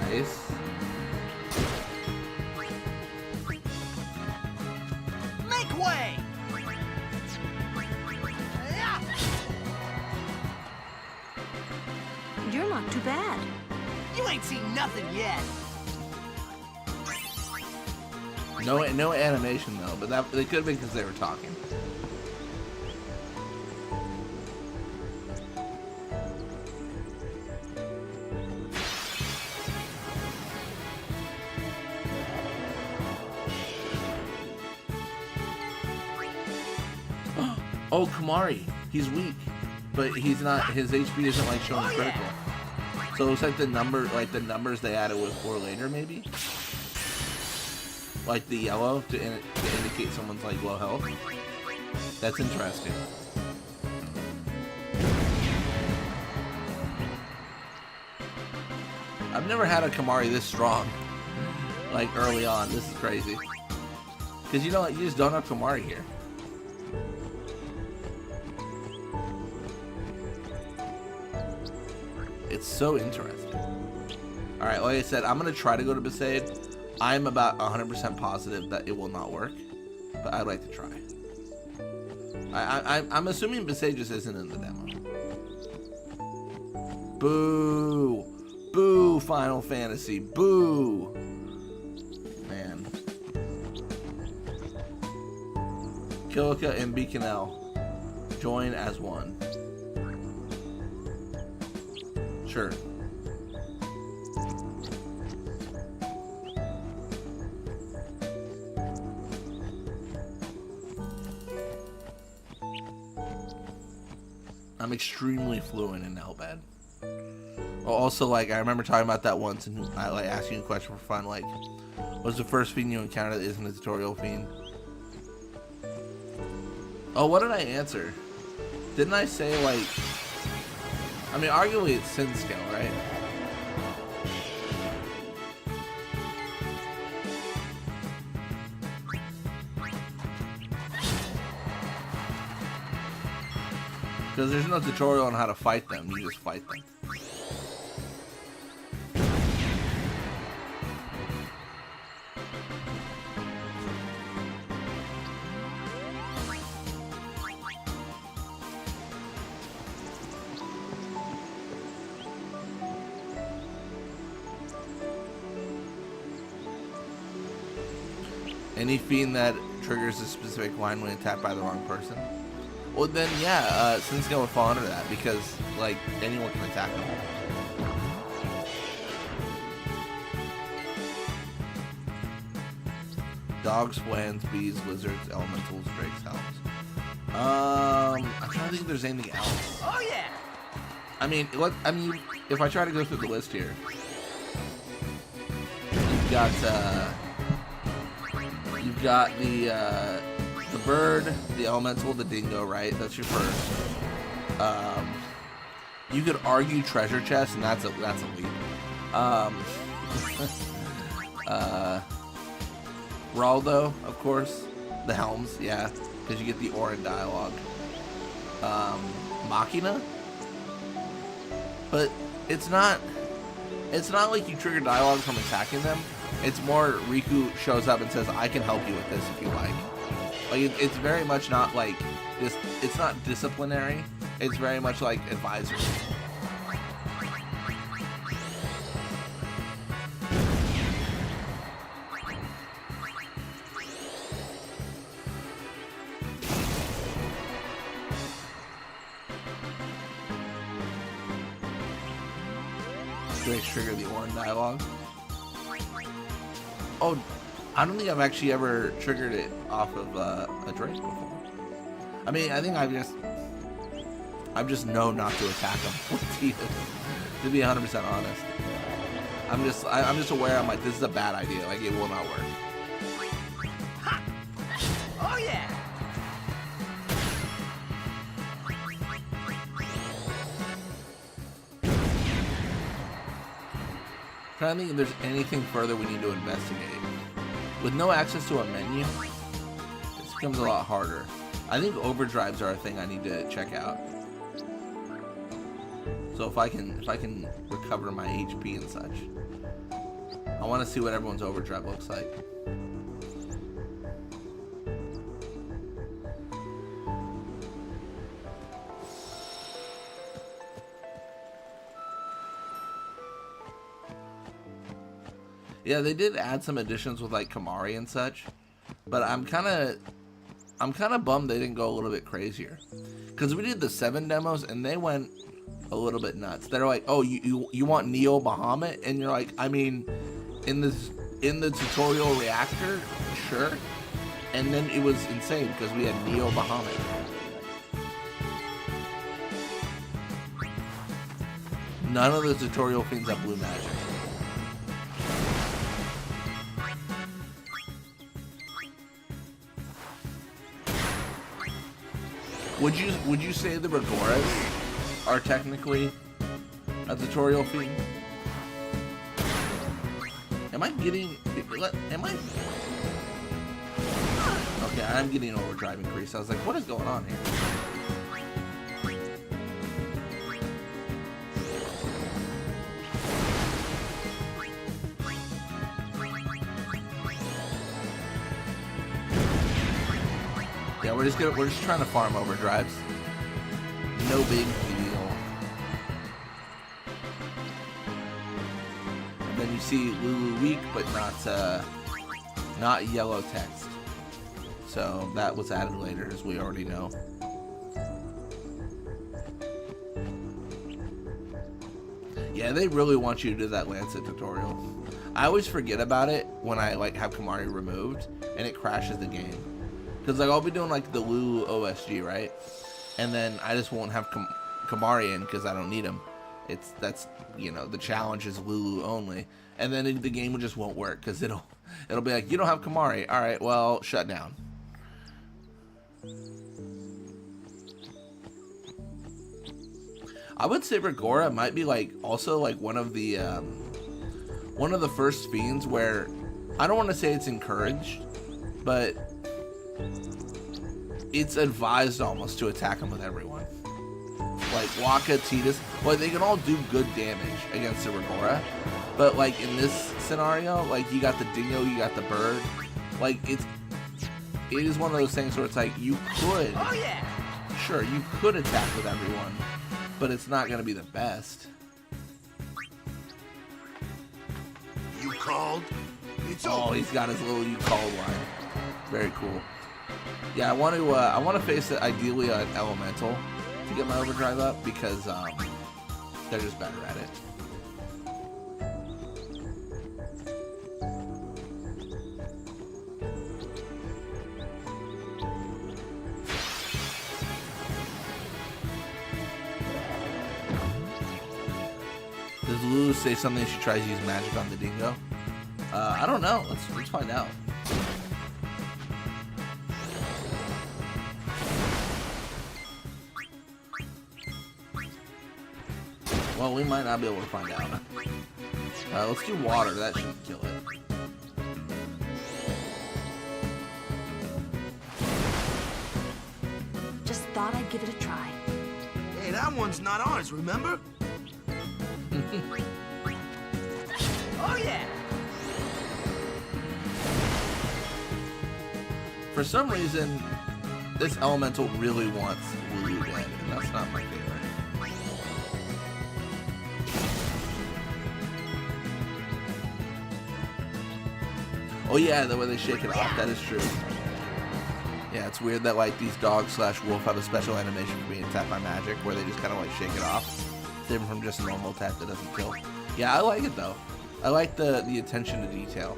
Nice. Make way! You're not too bad. You ain't seen nothing yet. No animation though, but that it could have been because they were talking. Oh, Kamari, he's weak, but he's not. His HP isn't like showing critical. So it looks like the numbers they added with 4 later, maybe. Like the yellow to indicate someone's like low health. That's interesting. I've never had a Kamari this strong. Like early on, this is crazy. Cause you know you just don't have Kamari here. It's so interesting. All right, like I said, I'm gonna try to go to Besaid. I'm about 100% positive that it will not work, but I'd like to try. I'm assuming Besaid just isn't in the demo. Boo! Boo! Final Fantasy! Boo! Man. Kilika and Beaconel join as one. Sure. I'm extremely fluent in Hellbad. Also, like, I remember talking about that once, and I like asking a question for fun, like, what's the first fiend you encounter that isn't a tutorial fiend? Oh, what did I answer? Didn't I say, like, I mean, arguably it's Sin Scale, right? Because there's no tutorial on how to fight them, you just fight them. Any fiend that triggers a specific line when attacked by the wrong person? Well then, yeah, Sin Scale would fall under that because, like, anyone can attack them. Dogs, plants, bees, lizards, elementals, drakes, helms. I'm trying to think if there's anything else. Oh yeah. I mean, if I try to go through the list here, you've got the bird, the elemental, the dingo, right? That's your first. You could argue treasure chest, and that's a leap. Raldo, of course. The helms, yeah, because you get the Orin dialogue. Machina, but it's not like you trigger dialogue from attacking them. It's more Riku shows up and says, "I can help you with this if you like." Like it's very much not like this. It's not disciplinary. It's very much like advisory. Drake's trigger the Orin dialogue. Oh, I don't think I've actually ever triggered it off of a Drake before. I mean, I think I've just known not to attack him with Titus, to be 100% honest. I'm just aware. I'm like, this is a bad idea. Like, it will not work. Ha! Oh yeah! Trying to think if there's anything further we need to investigate. With no access to a menu, this becomes a lot harder. I think overdrives are a thing I need to check out. So if I can recover my HP and such, I want to see what everyone's overdrive looks like. Yeah, they did add some additions with like Kamari and such, but I'm kind of bummed they didn't go a little bit crazier, because we did the 7 demos and they went a little bit nuts. They're like, oh, you want Neo Bahamut, and you're like, I mean, in the tutorial reactor, sure. And then it was insane because we had Neo Bahamut. None of the tutorial fiends have blue magic. Would you say the Regoras are technically a tutorial fiend? Am I getting? Am I? Okay, I'm getting overdrive increase. I was like, what is going on here? Yeah, we're just trying to farm overdrives. No big deal. And then you see Lulu weak, but not yellow text. So that was added later, as we already know. Yeah, they really want you to do that Lancet tutorial. I always forget about it when I like have Kamari removed, and it crashes the game. Because like I'll be doing like the Lulu OSG, right? And then I just won't have Kamari in because I don't need him. That's you know, the challenge is Lulu only, and then the game just won't work because it'll be like, you don't have Kamari. All right, well, shut down. I would say Regora might be like also like one of the first fiends where I don't want to say it's encouraged, but it's advised almost to attack him with everyone. Like Waka, Tidus, well, they can all do good damage against the Regora, but like in this scenario, like you got the Dingo, you got the Bird, like it is one of those things where it's like you could, Oh yeah! sure, you could attack with everyone, but it's not gonna be the best. You called? It's Oh, over. he's got his little "you called" line. Very cool. Yeah, I want to face it ideally on Elemental to get my overdrive up because they're just better at it. Does Lulu say something she tries to use magic on the Dingo? I don't know. Let's find out. Well, we might not be able to find out. Let's do water. That shouldn't kill it. Just thought I'd give it a try. Hey, that one's not ours, remember? Oh yeah! For some reason, this elemental really wants Lulu dead, and that's not my favorite. Oh yeah, the way they shake it off, that is true. Yeah, it's weird that like these dogs / wolf have a special animation for being attacked by magic, where they just kind of like shake it off, different from just a normal attack that doesn't kill. Yeah, I like it though. I like the attention to detail.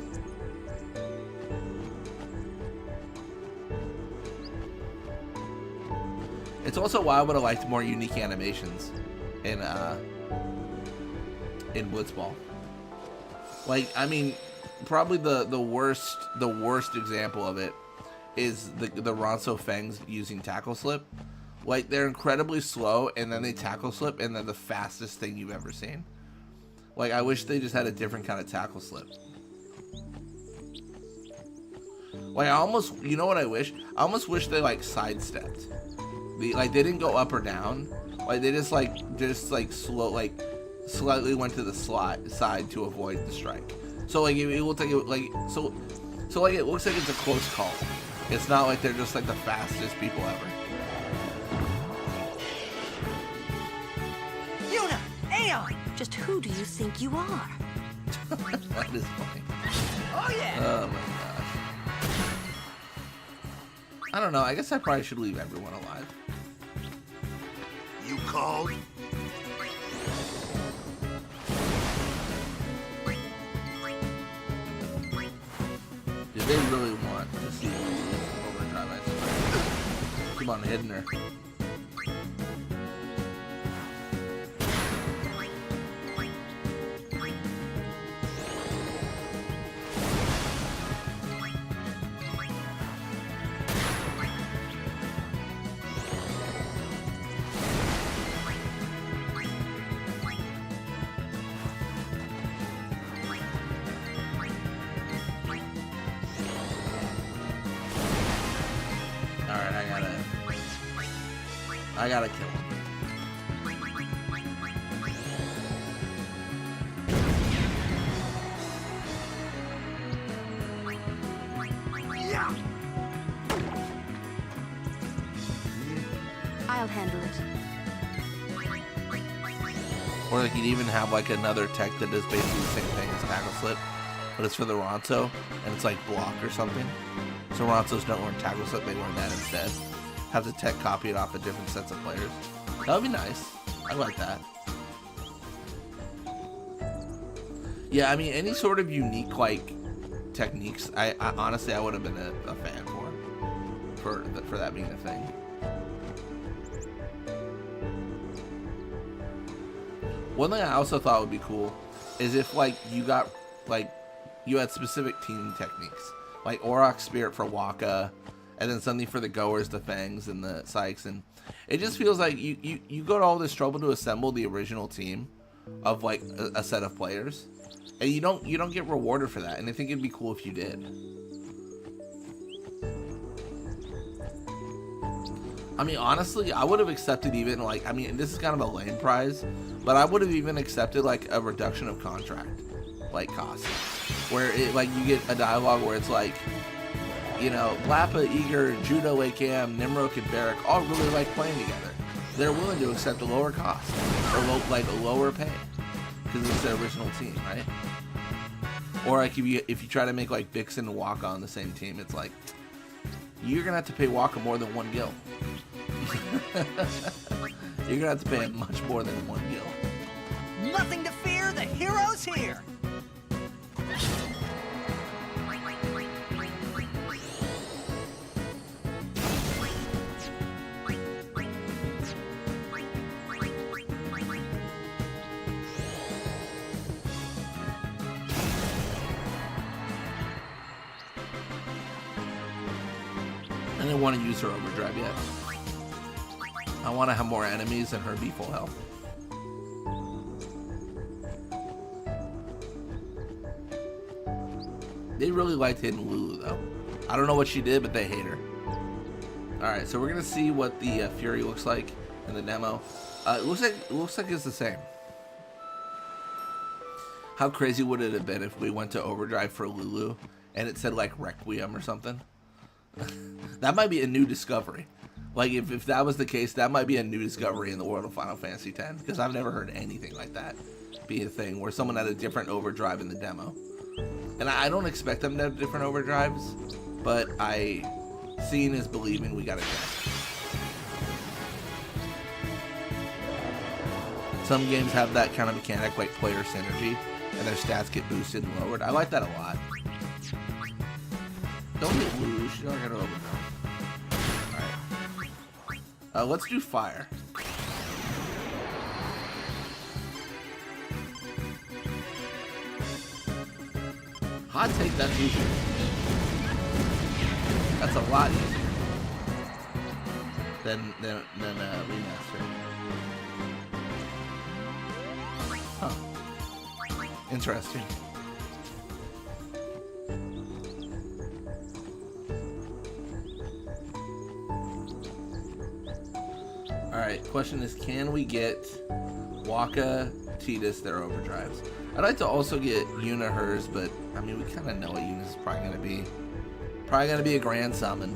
It's also why I would have liked more unique animations in Blitzball. Like, I mean, probably the worst example of it is the Ronso Fangs using tackle slip. Like, they're incredibly slow, and then they tackle slip, and they're the fastest thing you've ever seen. Like, I wish they just had a different kind of tackle slip. Like, I almost, you know what I wish? I almost wish they, like, sidestepped. Like, they didn't go up or down. Like, they just slow, like, slightly went to the side to avoid the strike. So, like, it looks like it, like, so, like, it looks like it's a close call. It's not like they're just, like, the fastest people ever. Yuna! Aeon! Just who do you think you are? That is funny. Oh, yeah! Oh, my gosh. I don't know. I guess I probably should leave everyone alive. You called? Did they really want to see overdrive? I swear. Keep on hitting her. I gotta kill him. Yeah! I'll handle it. Or like you'd even have like another tech that does basically the same thing as tackle slip, but it's for the Ronso, and it's like block or something. So Ronsos don't learn tackle slip, they learn that instead. Have the tech copy it off of different sets of players. That would be nice. I like that. Yeah, I mean, any sort of unique, like, techniques, I honestly, I would have been a fan for that being a thing. One thing I also thought would be cool is if, like, you got, like, you had specific team techniques. Like, Auroch Spirit for Waka, and then something for the Goers, the Fangs, and the Sykes, and it just feels like you go to all this trouble to assemble the original team of, like, a set of players, and you don't get rewarded for that, and I think it'd be cool if you did. I mean, honestly, I would have accepted even, like, I mean, this is kind of a lame prize, but I would have even accepted, like, a reduction of contract, like, cost, where it, like, you get a dialogue where it's like, you know, Lappa, Eager, Judo, Akam, Nimrok, and Barrack all really like playing together. They're willing to accept a lower cost, or like a lower pay, because it's their original team, right? Or like if you try to make like Vixen and Waka on the same team, it's like you're gonna have to pay Waka more than 1 gil. You're gonna have to pay him much more than 1 gil. Nothing to fear, the hero's here! I didn't want to use her overdrive yet. I want to have more enemies and her be full health. They really liked hitting Lulu though. I don't know what she did, but they hate her. Alright, so we're gonna see what the Fury looks like in the demo. It looks like it's the same. How crazy would it have been if we went to overdrive for Lulu and it said like Requiem or something? That might be a new discovery. Like if that was the case, that might be a new discovery in the world of Final Fantasy X, because I've never heard anything like that be a thing where someone had a different overdrive in the demo. And I don't expect them to have different overdrives, but seeing is believing. We gotta check. Some games have that kind of mechanic, like player synergy, and their stats get boosted and lowered. I like that a lot. Don't get Lulu, she's not gonna overdrive. Alright. Let's do fire. Hot take, that's easy. That's a lot easier than remaster. Huh. Interesting. Alright, question is, can we get Waka, Tidus, their overdrives? I'd like to also get Yuna hers, but I mean, we kind of know what Yuna's probably going to be. Probably going to be a grand summon.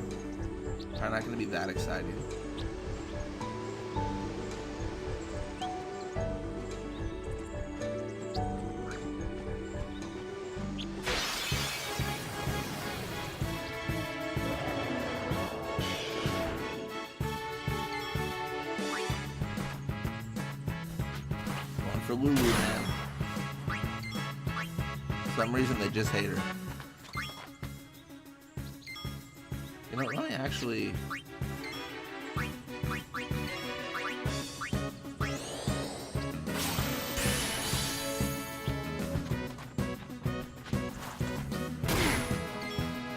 Probably not going to be that exciting. Going for Lulu, man. For some reason, they just hate her. You know, let me actually...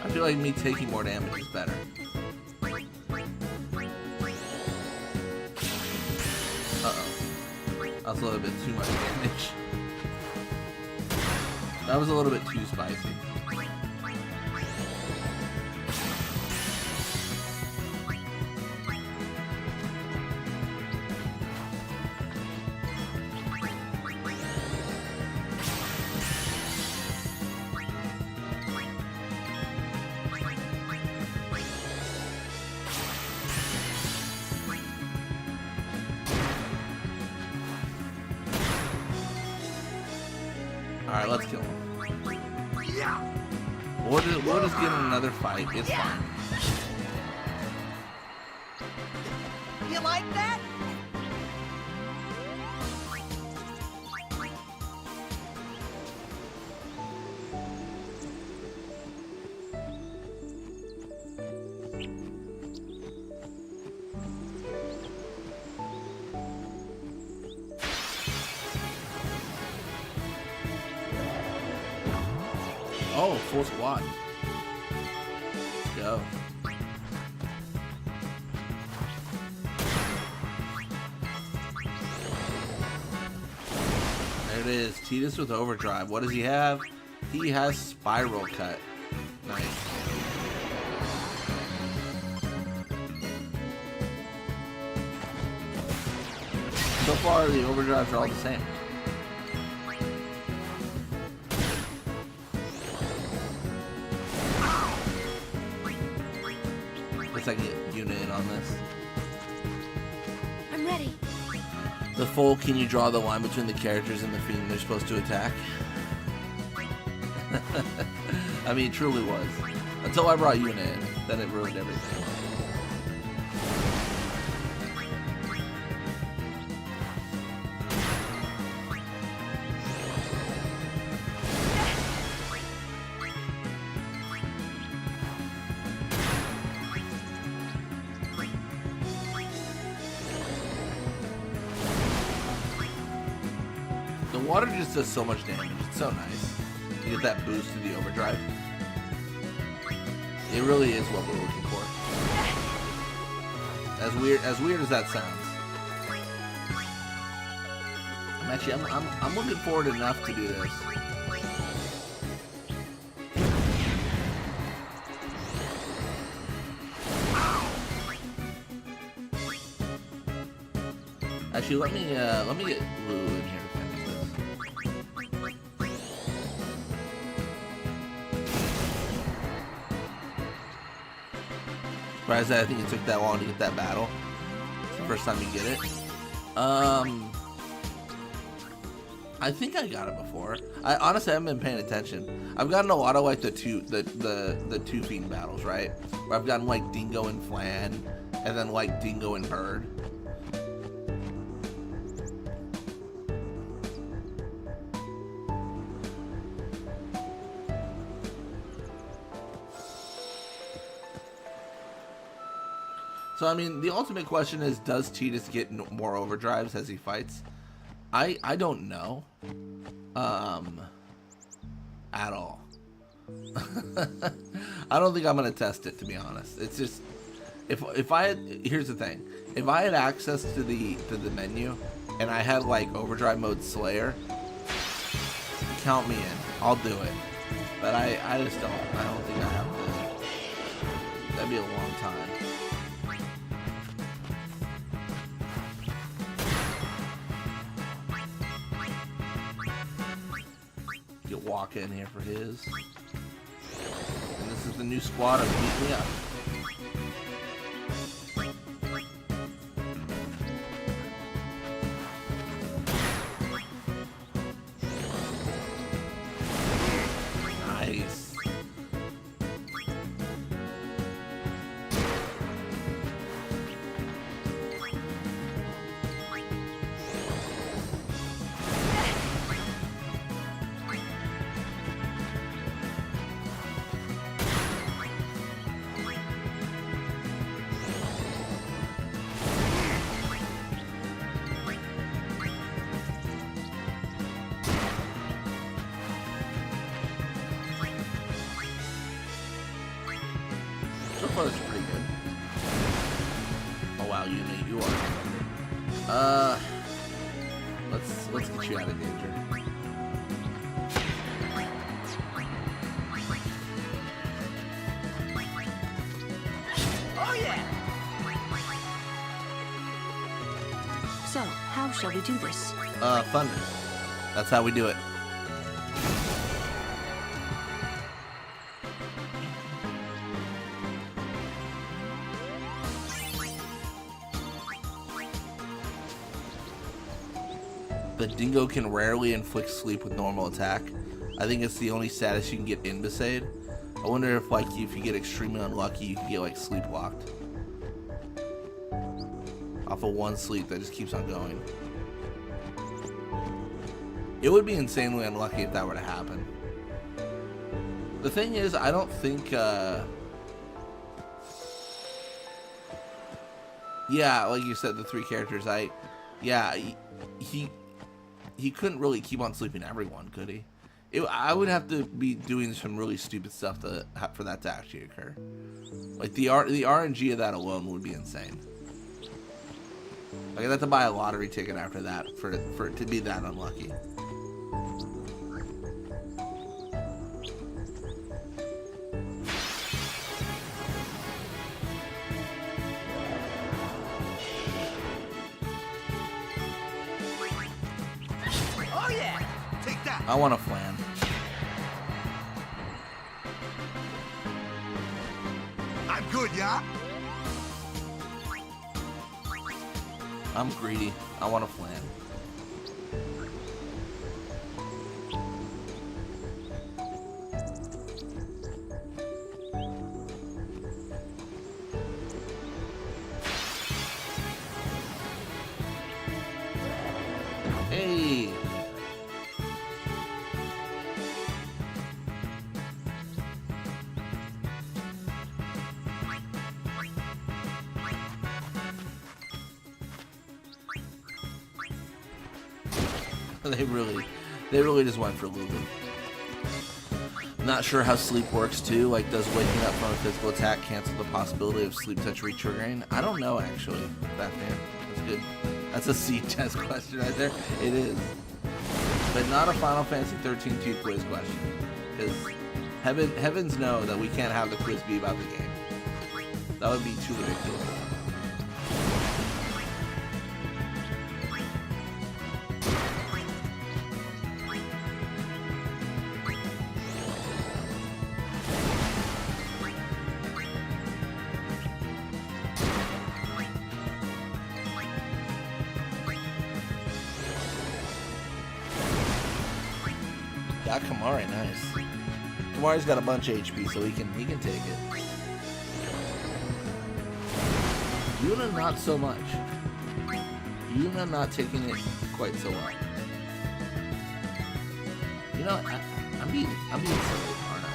I feel like me taking more damage is better. Uh-oh. That was a little bit too much damage. That was a little bit too spicy. Alright, let's kill him. We'll just get in another fight. It's fine. You like that? Oh, full squad. Let's go. There it is. Tidus with overdrive. What does he have? He has spiral cut. Nice. So far, the overdrives are all the same. I can get Yuna in on this. I'm ready. The full, can you draw the line between the characters and the fiend they're supposed to attack? I mean, it truly was. Until I brought Yuna in, then it ruined everything. The water just does so much damage. It's so nice. You get that boost to the overdrive. It really is what we're looking for. As weird as that sounds. I'm looking forward enough to do this. Actually, let me get Lulu in here to finish this. Surprised that I think it took that long to get that battle. It's the first time you get it. I think I got it before. I honestly haven't been paying attention. I've gotten a lot of like the two fiend battles, right? Where I've gotten like Dingo and Flan, and then like Dingo and Bird. So I mean, the ultimate question is, does Tidus get more overdrives as he fights? I don't know, at all. I don't think I'm gonna test it, to be honest. It's just if I had, here's the thing, if I had access to the menu and I had like overdrive mode Slayer, count me in. I'll do it. But I just don't. I don't think I have to. That'd be a long time. Get Walker in here for his. And this is the new squad of Beat Me Up. Nice. So far, it's pretty good. Oh wow, you are. Let's get you out of danger. Oh yeah! So, how shall we do this? Thunder. That's how we do it. The dingo can rarely inflict sleep with normal attack. I think it's the only status you can get in Besaid. I wonder if like if you get extremely unlucky, you can get like sleep locked. Off of one sleep that just keeps on going. It would be insanely unlucky if that were to happen. The thing is, I don't think yeah, like you said, the three characters, he couldn't really keep on sleeping everyone, could he? I would have to be doing some really stupid stuff for that to actually occur. Like the RNG of that alone would be insane. Like I'd have to buy a lottery ticket after that for it to be that unlucky. Oh yeah! Take that. I want a flan. I'm good, yeah? I'm greedy. I want a flan. Hey. They really just went for Lulu. Not sure how sleep works too. Like, does waking up from a physical attack cancel the possibility of sleep touch retriggering? I don't know actually. That's good. That's a C test question right there. It is, but not a Final Fantasy 13 2 quiz question, because heavens know that we can't have the quiz be about the game. That would be too ridiculous. Got Kamari, nice. Kamari's got a bunch of HP, so he can take it. Yuna not so much. Yuna not taking it quite so well. You know, I'm being silly, aren't I?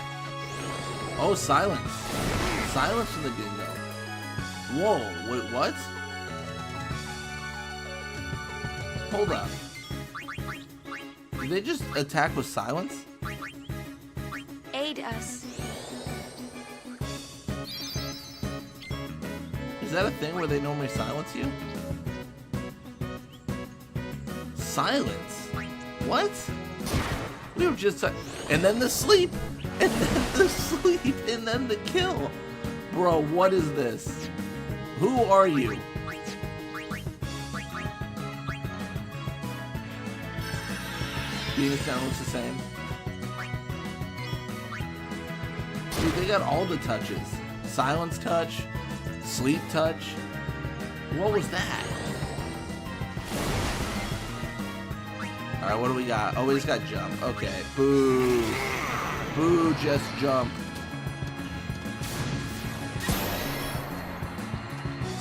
Oh, silence. Silence from the dingo. Whoa, wait, what? Hold up. Did they just attack with silence? aid us. Is that a thing where they normally silence you? Silence? What? We were just... And then the sleep! And then the sleep! And then the kill! Bro, what is this? Who are you? Venus down looks the same. Dude, they got all the touches. Silence touch, sleep touch. What was that? Alright, what do we got? Oh, we just got jump. Okay. Boo. Boo, just jump.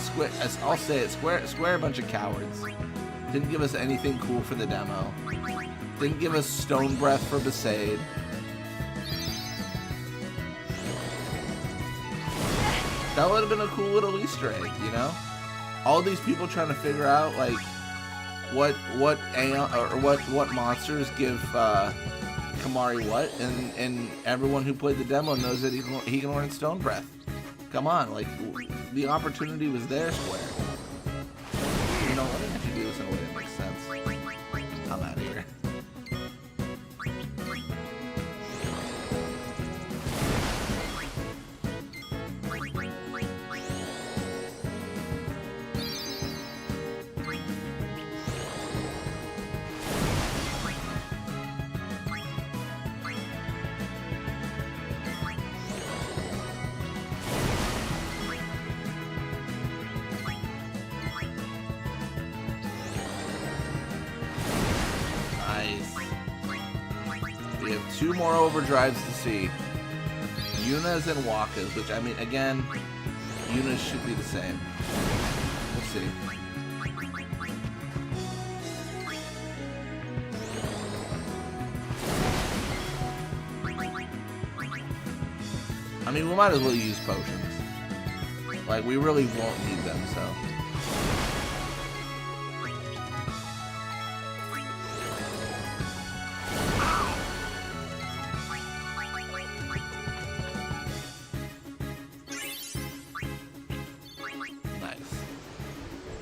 Square, I'll say it. Square a bunch of cowards. Didn't give us anything cool for the demo. Didn't give us Stone Breath for Besaid. That would have been a cool little Easter egg, you know? All these people trying to figure out, like, what Aeon, or what monsters give Kamari what, and everyone who played the demo knows that he can learn Stone Breath. Come on, like, the opportunity was there, Square. You know, let me have to do this in a way that makes sense. I'm out of here. We have 2 more overdrives to see. Yuna's and Waka's, which, I mean, again, Yuna's should be the same. We'll see. I mean, we might as well use potions. Like, we really won't need them, so...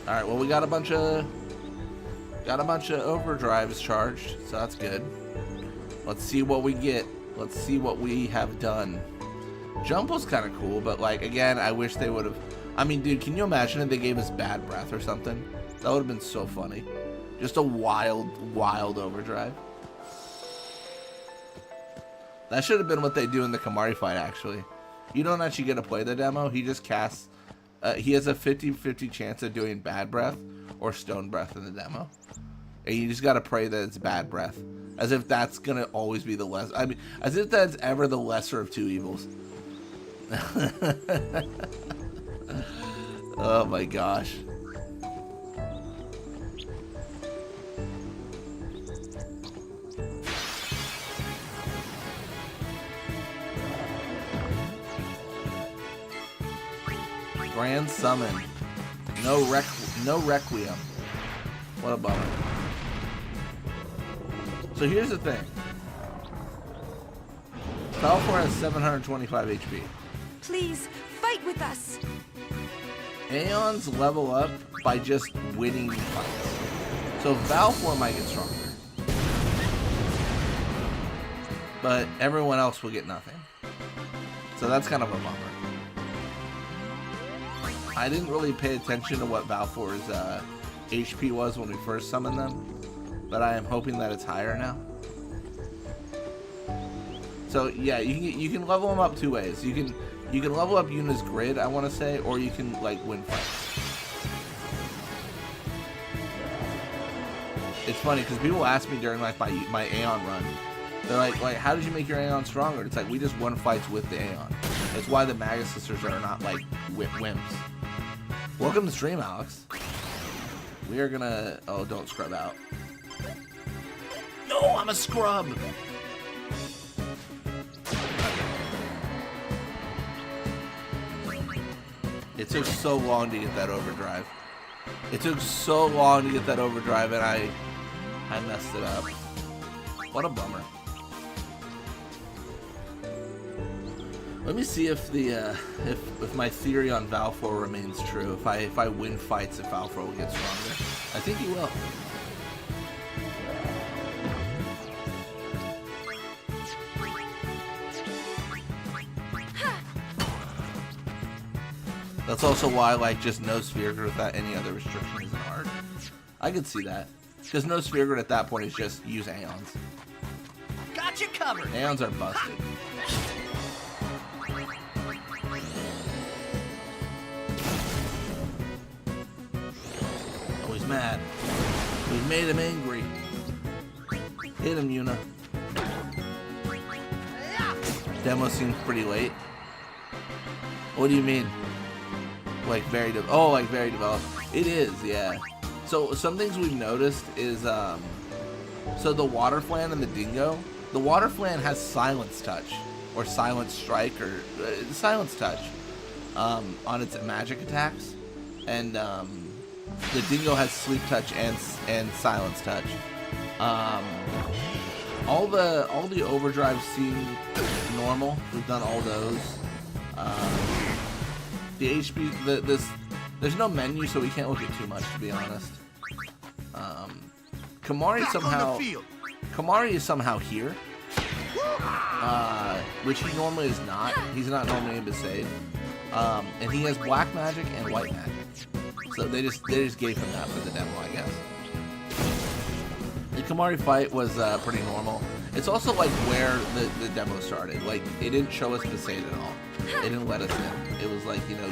Alright, well, we got a bunch of overdrives charged, so that's good. Let's see what we get. Let's see what we have done. Jump was kind of cool, but, like, again, I wish they would have... I mean, dude, can you imagine if they gave us Bad Breath or something? That would have been so funny. Just a wild, wild overdrive. That should have been what they do in the Kamari fight, actually. You don't actually get to play the demo. He just casts... he has a 50-50 chance of doing Bad Breath or Stone Breath in the demo. And you just gotta pray that it's Bad Breath. As if that's gonna always be the less... I mean, as if that's ever the lesser of 2 evils. Oh my gosh. Grand Summon. No Requiem. What a bummer. So here's the thing. Balfour has 725 HP. Please, fight with us. Aeons level up by just winning fights. So Balfour might get stronger. But everyone else will get nothing. So that's kind of a bummer. I didn't really pay attention to what Balfour's HP was when we first summoned them, but I am hoping that it's higher now. So yeah, you can level them up 2 ways. You can level up Yuna's grid, I want to say, or you can like win fights. It's funny because people ask me during like my Aeon run, they're like how did you make your Aeon stronger? It's like we just won fights with the Aeon. That's why the Magus Sisters are not like wimps. Welcome to the stream, Alex. We are gonna... Oh, don't scrub out. No, I'm a scrub! It took so long to get that overdrive. It took so long to get that overdrive, and I messed it up. What a bummer. Let me see if the if my theory on Valfor remains true. If I win fights, if Valfor will get stronger. I think he will. That's also why, like, just no sphere grid without any other restriction isn't hard. I could see that. Because no sphere grid at that point is just use Aeons. Got you covered. Aeons are busted. Oh, he's mad. We made him angry. Hit him, Yuna. Demo seems pretty late. What do you mean? Like very like very developed. It is, yeah. So some things we've noticed is so the water flan and the dingo. The water flan has silence touch or silence strike or silence touch on its magic attacks, and the dingo has sleep touch and silence touch. All the overdrives seem normal. We've done all those. The HP, there's no menu, so we can't look at too much, to be honest. Kamari is somehow here, which he normally is not. He's not normally in Besaid, and he has black magic and white magic. So they just gave him that for the demo, I guess. The Kamari fight was pretty normal. It's also like where the demo started. Like, it didn't show us Besaid at all. It didn't let us in. It was like, you know,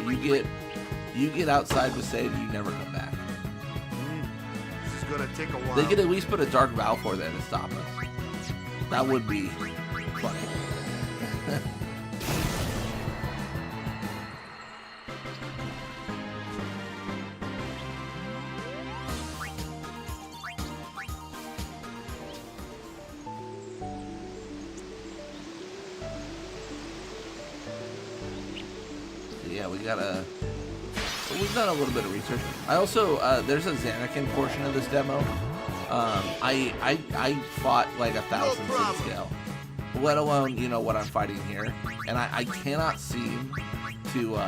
you get outside Besaid, you never come back. This is gonna take a while. They could at least put a Dark Valfor there to stop us. That would be funny. Yeah, we've done a little bit of research. I also, there's a Xanakin portion of this demo. I fought like 1,000 city scale, let alone, you know, what I'm fighting here. And I cannot seem to,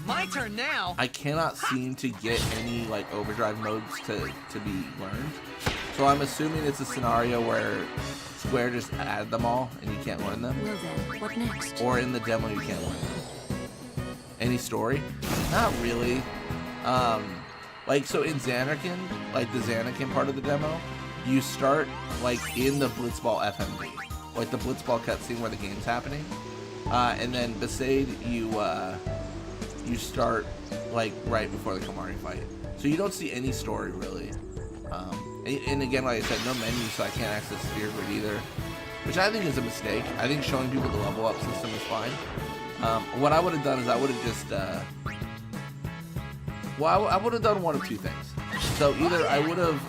My turn now. I cannot seem to get any, like, overdrive modes to be learned. So I'm assuming it's a scenario where Square just added them all and you can't learn them. Well then, what next? Or in the demo you can't learn them. Any story? Not really. Like, so in Xanakin, like the Xanakin part of the demo, you start like in the Blitzball FMV, like the Blitzball cutscene where the game's happening, and then Besaid you start like right before the Kamari fight, so you don't see any story really. And again, like I said, no menu, so I can't access Sphere Grid either, which I think is a mistake. I think showing people the level up system is fine. What I would have done is I would have just, I would have done one of two things. So either I would have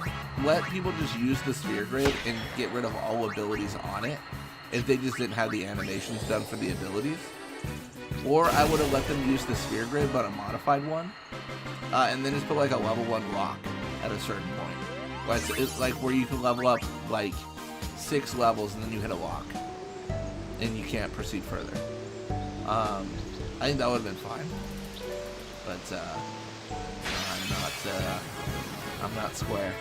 let people just use the Sphere Grid and get rid of all abilities on it if they just didn't have the animations done for the abilities, or I would have let them use the Sphere Grid but a modified one, and then just put like a level 1 rock at a certain point. It's like where you can level up like 6 levels and then you hit a lock and you can't proceed further. I think that would have been fine, but I'm not Square.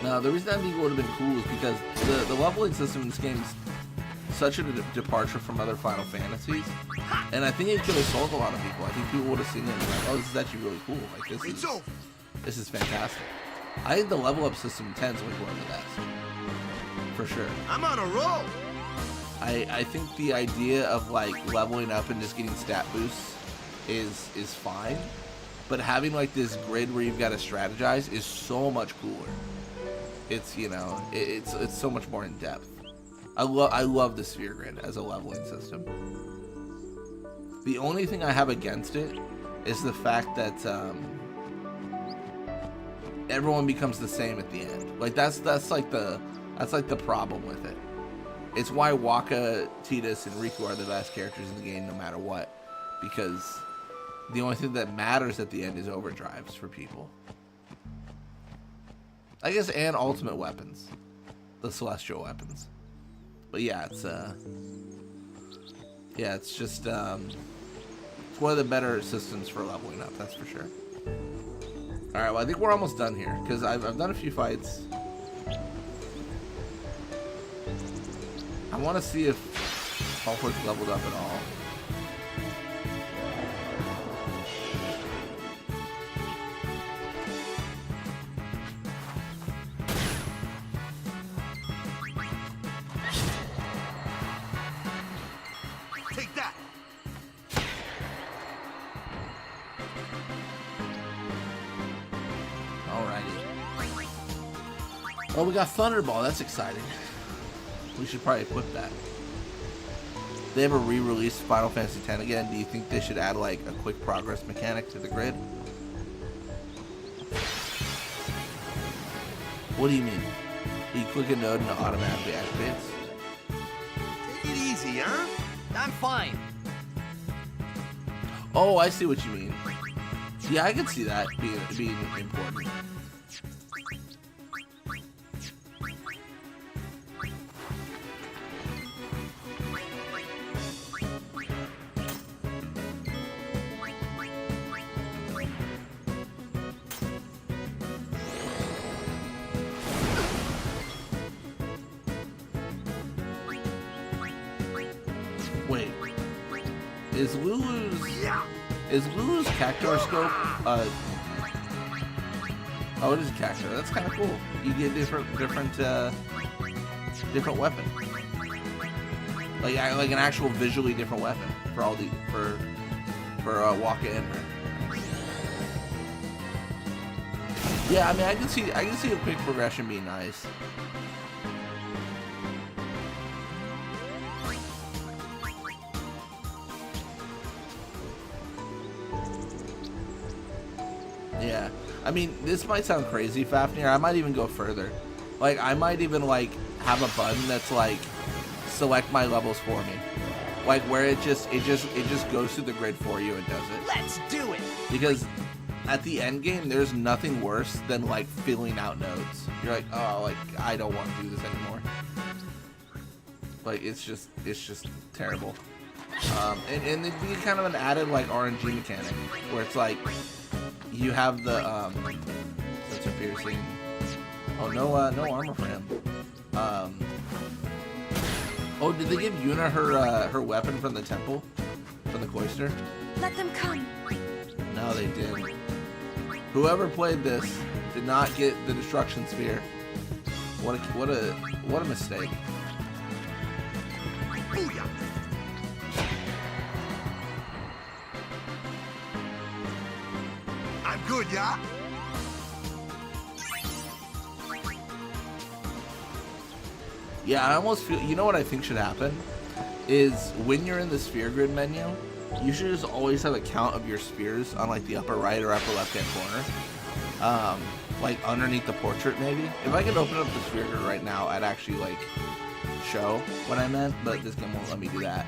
No, the reason I think it would have been cool is because the leveling system in this game is such a departure from other Final Fantasies, and I think it could have sold a lot of people. I think people would have seen it and been like, oh, this is actually really cool. Like, this is fantastic. I think the level up system in 10 is like one of the best, for sure. I'm on a roll. I think the idea of like leveling up and just getting stat boosts is fine, but having like this grid where you've got to strategize is so much cooler. It's, you know, it's so much more in depth. I love the Sphere Grid as a leveling system. The only thing I have against it is the fact that everyone becomes the same at the end. Like that's like the problem with it. It's why Waka, Tidus, and Riku are the best characters in the game no matter what, because the only thing that matters at the end is overdrives for people. I guess, and ultimate weapons, the celestial weapons. But yeah, it's just it's one of the better systems for leveling up, that's for sure. All right, well, I think we're almost done here because I've done a few fights. I want to see if Hallport's leveled up at all. Take that. Alrighty. Well, we got Thunderball. That's exciting. We should probably equip that. They have a re-released Final Fantasy X again. Do you think they should add like a quick progress mechanic to the grid? What do you mean? You click a node and it automatically activates? Take it easy, huh? I'm fine. Oh, I see what you mean. Yeah, I can see that being important. Wait, is Lulu's Cactuar scope? Oh, it is a Cactuar. That's kind of cool. You get different weapon, like an actual visually different weapon for all the for Waka and her. Yeah, I mean, I can see a quick progression being nice. Yeah, I mean, this might sound crazy, Fafnir. I might even go further. Like, I might even like have a button that's like select my levels for me, like where it just goes through the grid for you and does it. Let's do it. Because at the end game, there's nothing worse than like filling out nodes. You're like, oh, like I don't want to do this anymore. Like it's just terrible. And it'd be kind of an added like RNG mechanic where it's like you have the sensor piercing. Oh, no armor for him. Oh, did they give Yuna her weapon from the temple, from the cloister? Let them come. No, they didn't. Whoever played this did not get the destruction sphere. What a mistake. Booyah. I'm good, yeah? Yeah, I almost feel, you know what I think should happen? Is when you're in the sphere grid menu, you should just always have a count of your spheres on like the upper right or upper left hand corner. Like underneath the portrait maybe. If I could open up the sphere grid right now, I'd actually like show what I meant, but this game won't let me do that.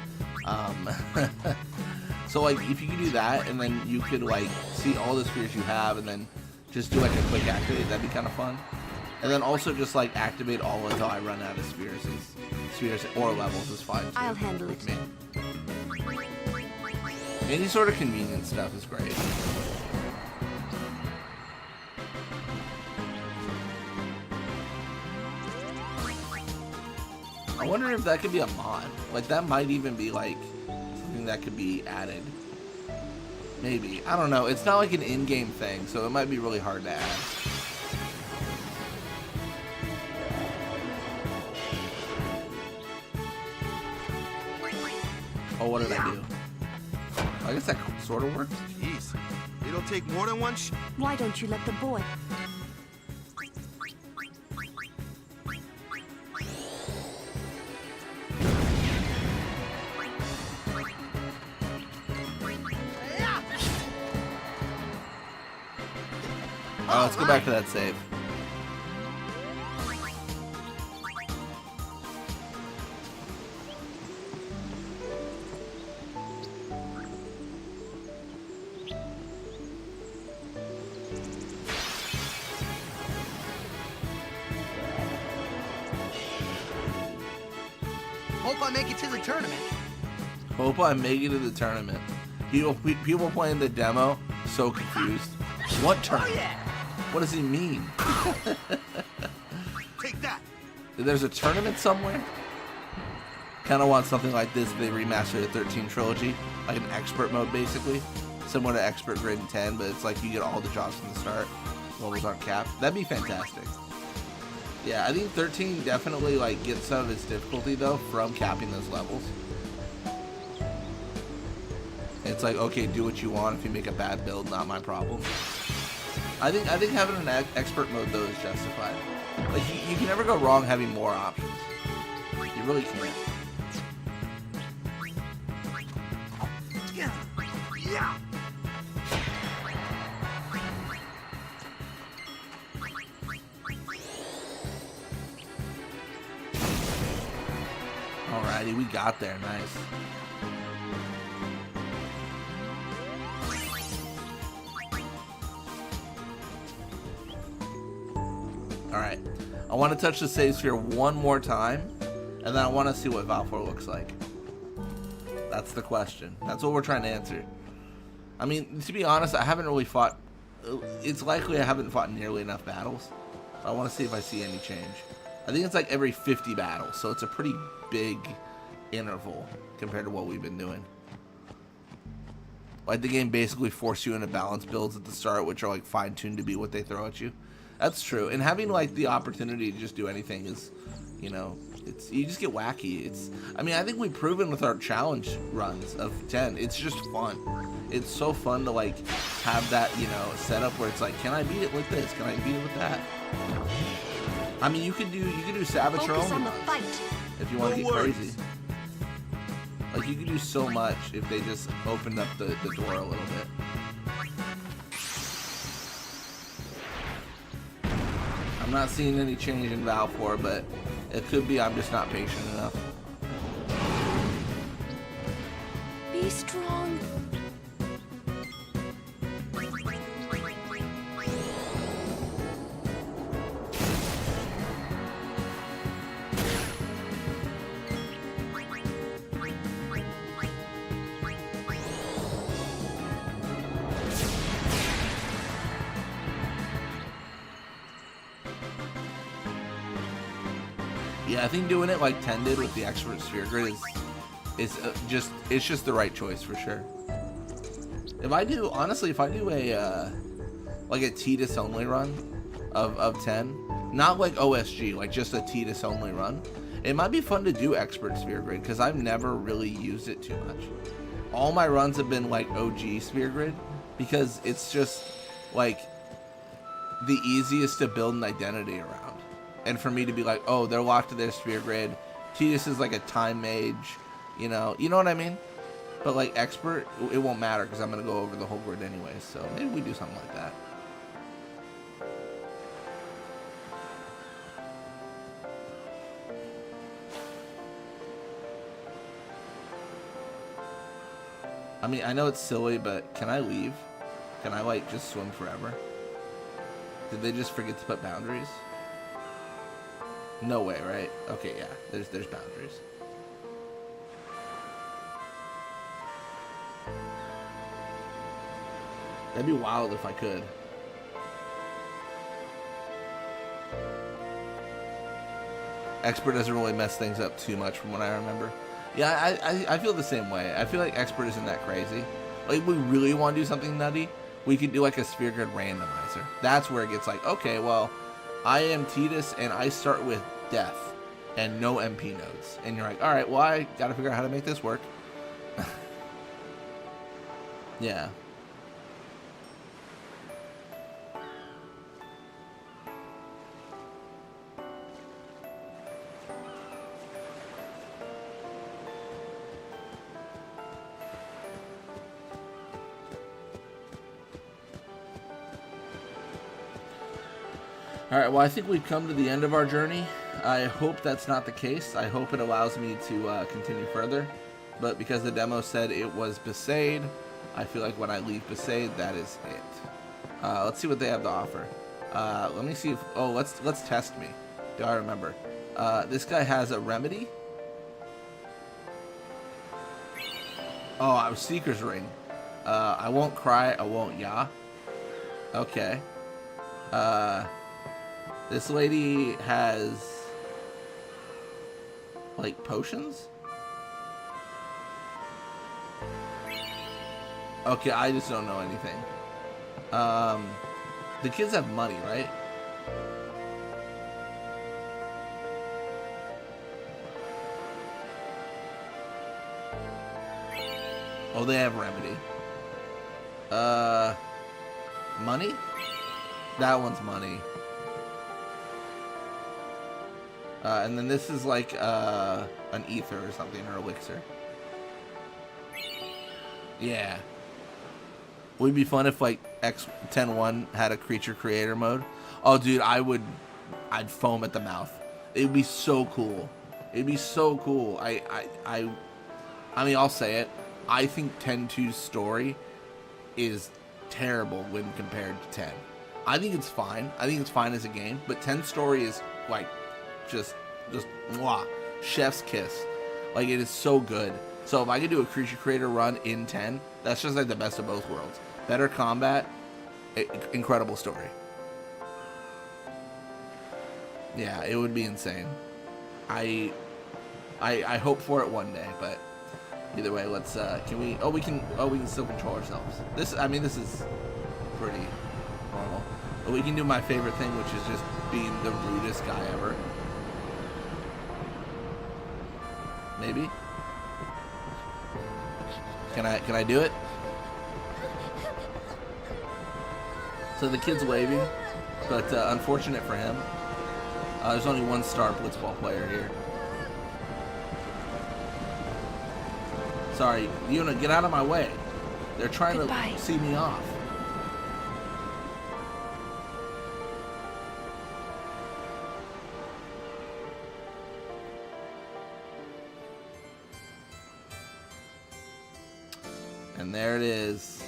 So like if you could do that and then you could like see all the spheres you have and then just do like a quick activate, that'd be kind of fun. And then also just like activate all until I run out of spheres or levels is fine too. I'll handle with it. me. Any sort of convenience stuff is great. I wonder if that could be a mod. Like that might even be like something that could be added. Maybe. I don't know. It's not like an in-game thing, so it might be really hard to add. Oh, what did I do? I guess that sort of works. Jeez. It'll take more than one Why don't you let the boy? Let's go back to that save. Hope I make it to the tournament. Hope I make it to the tournament. People playing the demo, so confused. What tournament? Oh, yeah. What does he mean? Take that. There's a tournament somewhere? Kind of want something like this if they remastered the 13 trilogy. Like an expert mode, basically. Similar to expert grade in 10, but it's like you get all the jobs from the start. Levels aren't capped. That'd be fantastic. Yeah, I think 13 definitely like gets some of its difficulty though from capping those levels. It's like, okay, do what you want. If you make a bad build, not my problem. I think having an expert mode though is justified. Like you can never go wrong having more options. You really can't. Yeah. Alrighty, we got there. Nice. Alright. I want to touch the save sphere one more time, and then I want to see what Valfor looks like. That's the question. That's what we're trying to answer. I mean, to be honest, I haven't really fought... It's likely I haven't fought nearly enough battles. I want to see if I see any change. I think it's like every 50 battles, so it's a pretty big interval compared to what we've been doing. Like, the game basically forced you into balance builds at the start, which are like fine-tuned to be what they throw at you. That's true. And having like the opportunity to just do anything is, you know, you just get wacky. I mean, I think we've proven with our challenge runs of 10, it's just fun. It's so fun to like have that, you know, setup where it's like, can I beat it with this? Can I beat it with that? I mean, you could do Saboteur Focus only on the runs fight. if you want to No get worries. crazy. Like, you could do so much if they just opened up the door a little bit. I'm not seeing any change in Valfor, but it could be I'm just not patient enough. Be strong. Yeah, I think doing it like 10 did with the expert sphere grid is just the right choice for sure. If I do a like a Tidus only run of 10, not like OSG, like just a Tidus only run, it might be fun to do expert sphere grid because I've never really used it too much. All my runs have been like OG sphere grid because it's just like the easiest to build an identity around. And for me to be like, oh, they're locked to their sphere grid. Tidus is like a time mage, you know what I mean? But like expert, it won't matter because I'm gonna go over the whole grid anyway. So maybe we do something like that. I mean, I know it's silly, but can I leave? Can I like just swim forever? Did they just forget to put boundaries? No way, right? Okay, yeah. There's boundaries. That'd be wild if I could. Expert doesn't really mess things up too much from what I remember. Yeah, I feel the same way. I feel like Expert isn't that crazy. Like, if we really want to do something nutty, we could do like a sphere grid randomizer. That's where it gets like, okay, well, I am Tidus and I start with death and no MP nodes. And you're like, all right, well, I got to figure out how to make this work. Yeah. Alright, well, I think we've come to the end of our journey. I hope that's not the case. I hope it allows me to continue further. But because the demo said it was Besaid, I feel like when I leave Besaid, that is it. Let's see what they have to offer. Let me see if... Oh, let's test me. Do I remember? This guy has a remedy. Oh, I was Seeker's Ring. I won't cry, I won't ya. Okay. This lady has like potions? Okay, I just don't know anything. The kids have money, right? Oh, they have remedy. Money? That one's money. And then this is like an ether or something, or elixir. Yeah. Would it be fun if like X-10-1 had a creature creator mode? Oh, dude, I'd foam at the mouth. It'd be so cool. It'd be so cool. I mean, I'll say it. I think 10-2's story is terrible when compared to 10. I think it's fine. I think it's fine as a game, but 10's story is like just mwah, chef's kiss. Like, it is so good. So if I could do a creature creator run in 10, that's just like the best of both worlds. Better combat, incredible story. Yeah, it would be insane. I hope for it one day, but either way, let's can we we can still control ourselves. This is pretty normal. But we can do my favorite thing, which is just being the rudest guy ever. Maybe? Can I do it? So the kid's waving, but unfortunate for him, there's only one star blitzball player here. Sorry, Yuna, get out of my way. They're trying to see me off. And there it is.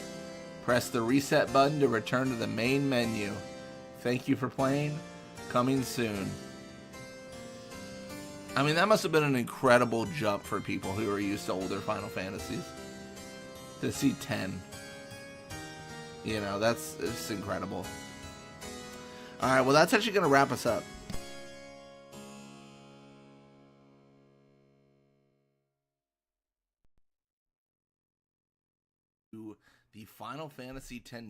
Press the reset button to return to the main menu. Thank you for playing. Coming soon. I mean, that must have been an incredible jump for people who are used to older Final Fantasies. To see 10. You know, it's incredible. Alright, well, that's actually going to wrap us up. The Final Fantasy X.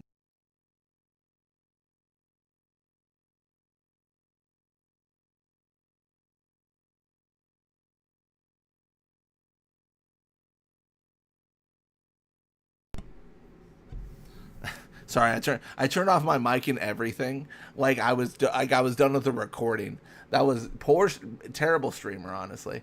Sorry, I turned off my mic and everything. Like I was done with the recording. That was terrible streamer, honestly.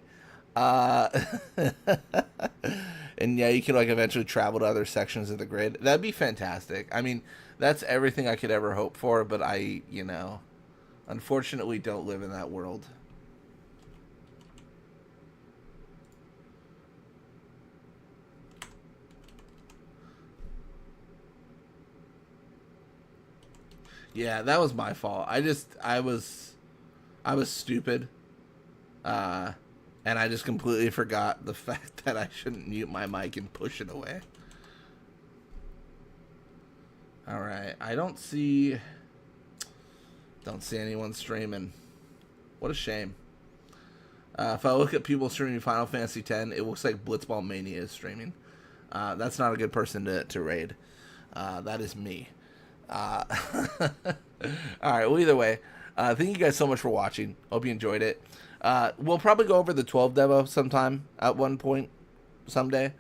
And yeah, you can like eventually travel to other sections of the grid. That'd be fantastic. I mean, that's everything I could ever hope for, but I, unfortunately don't live in that world. Yeah, that was my fault. I was stupid. And I just completely forgot the fact that I shouldn't mute my mic and push it away. Alright, I don't see anyone streaming. What a shame. If I look at people streaming Final Fantasy X, it looks like Blitzball Mania is streaming. That's not a good person to raid. That is me. Alright, well, either way, thank you guys so much for watching. Hope you enjoyed it. We'll probably go over the 12 demo sometime at one point someday.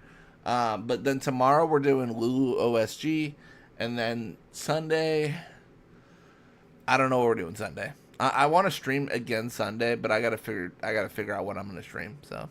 But then tomorrow we're doing Lulu OSG, and then Sunday, I don't know what we're doing Sunday. I want to stream again Sunday, but I gotta figure out what I'm gonna stream. So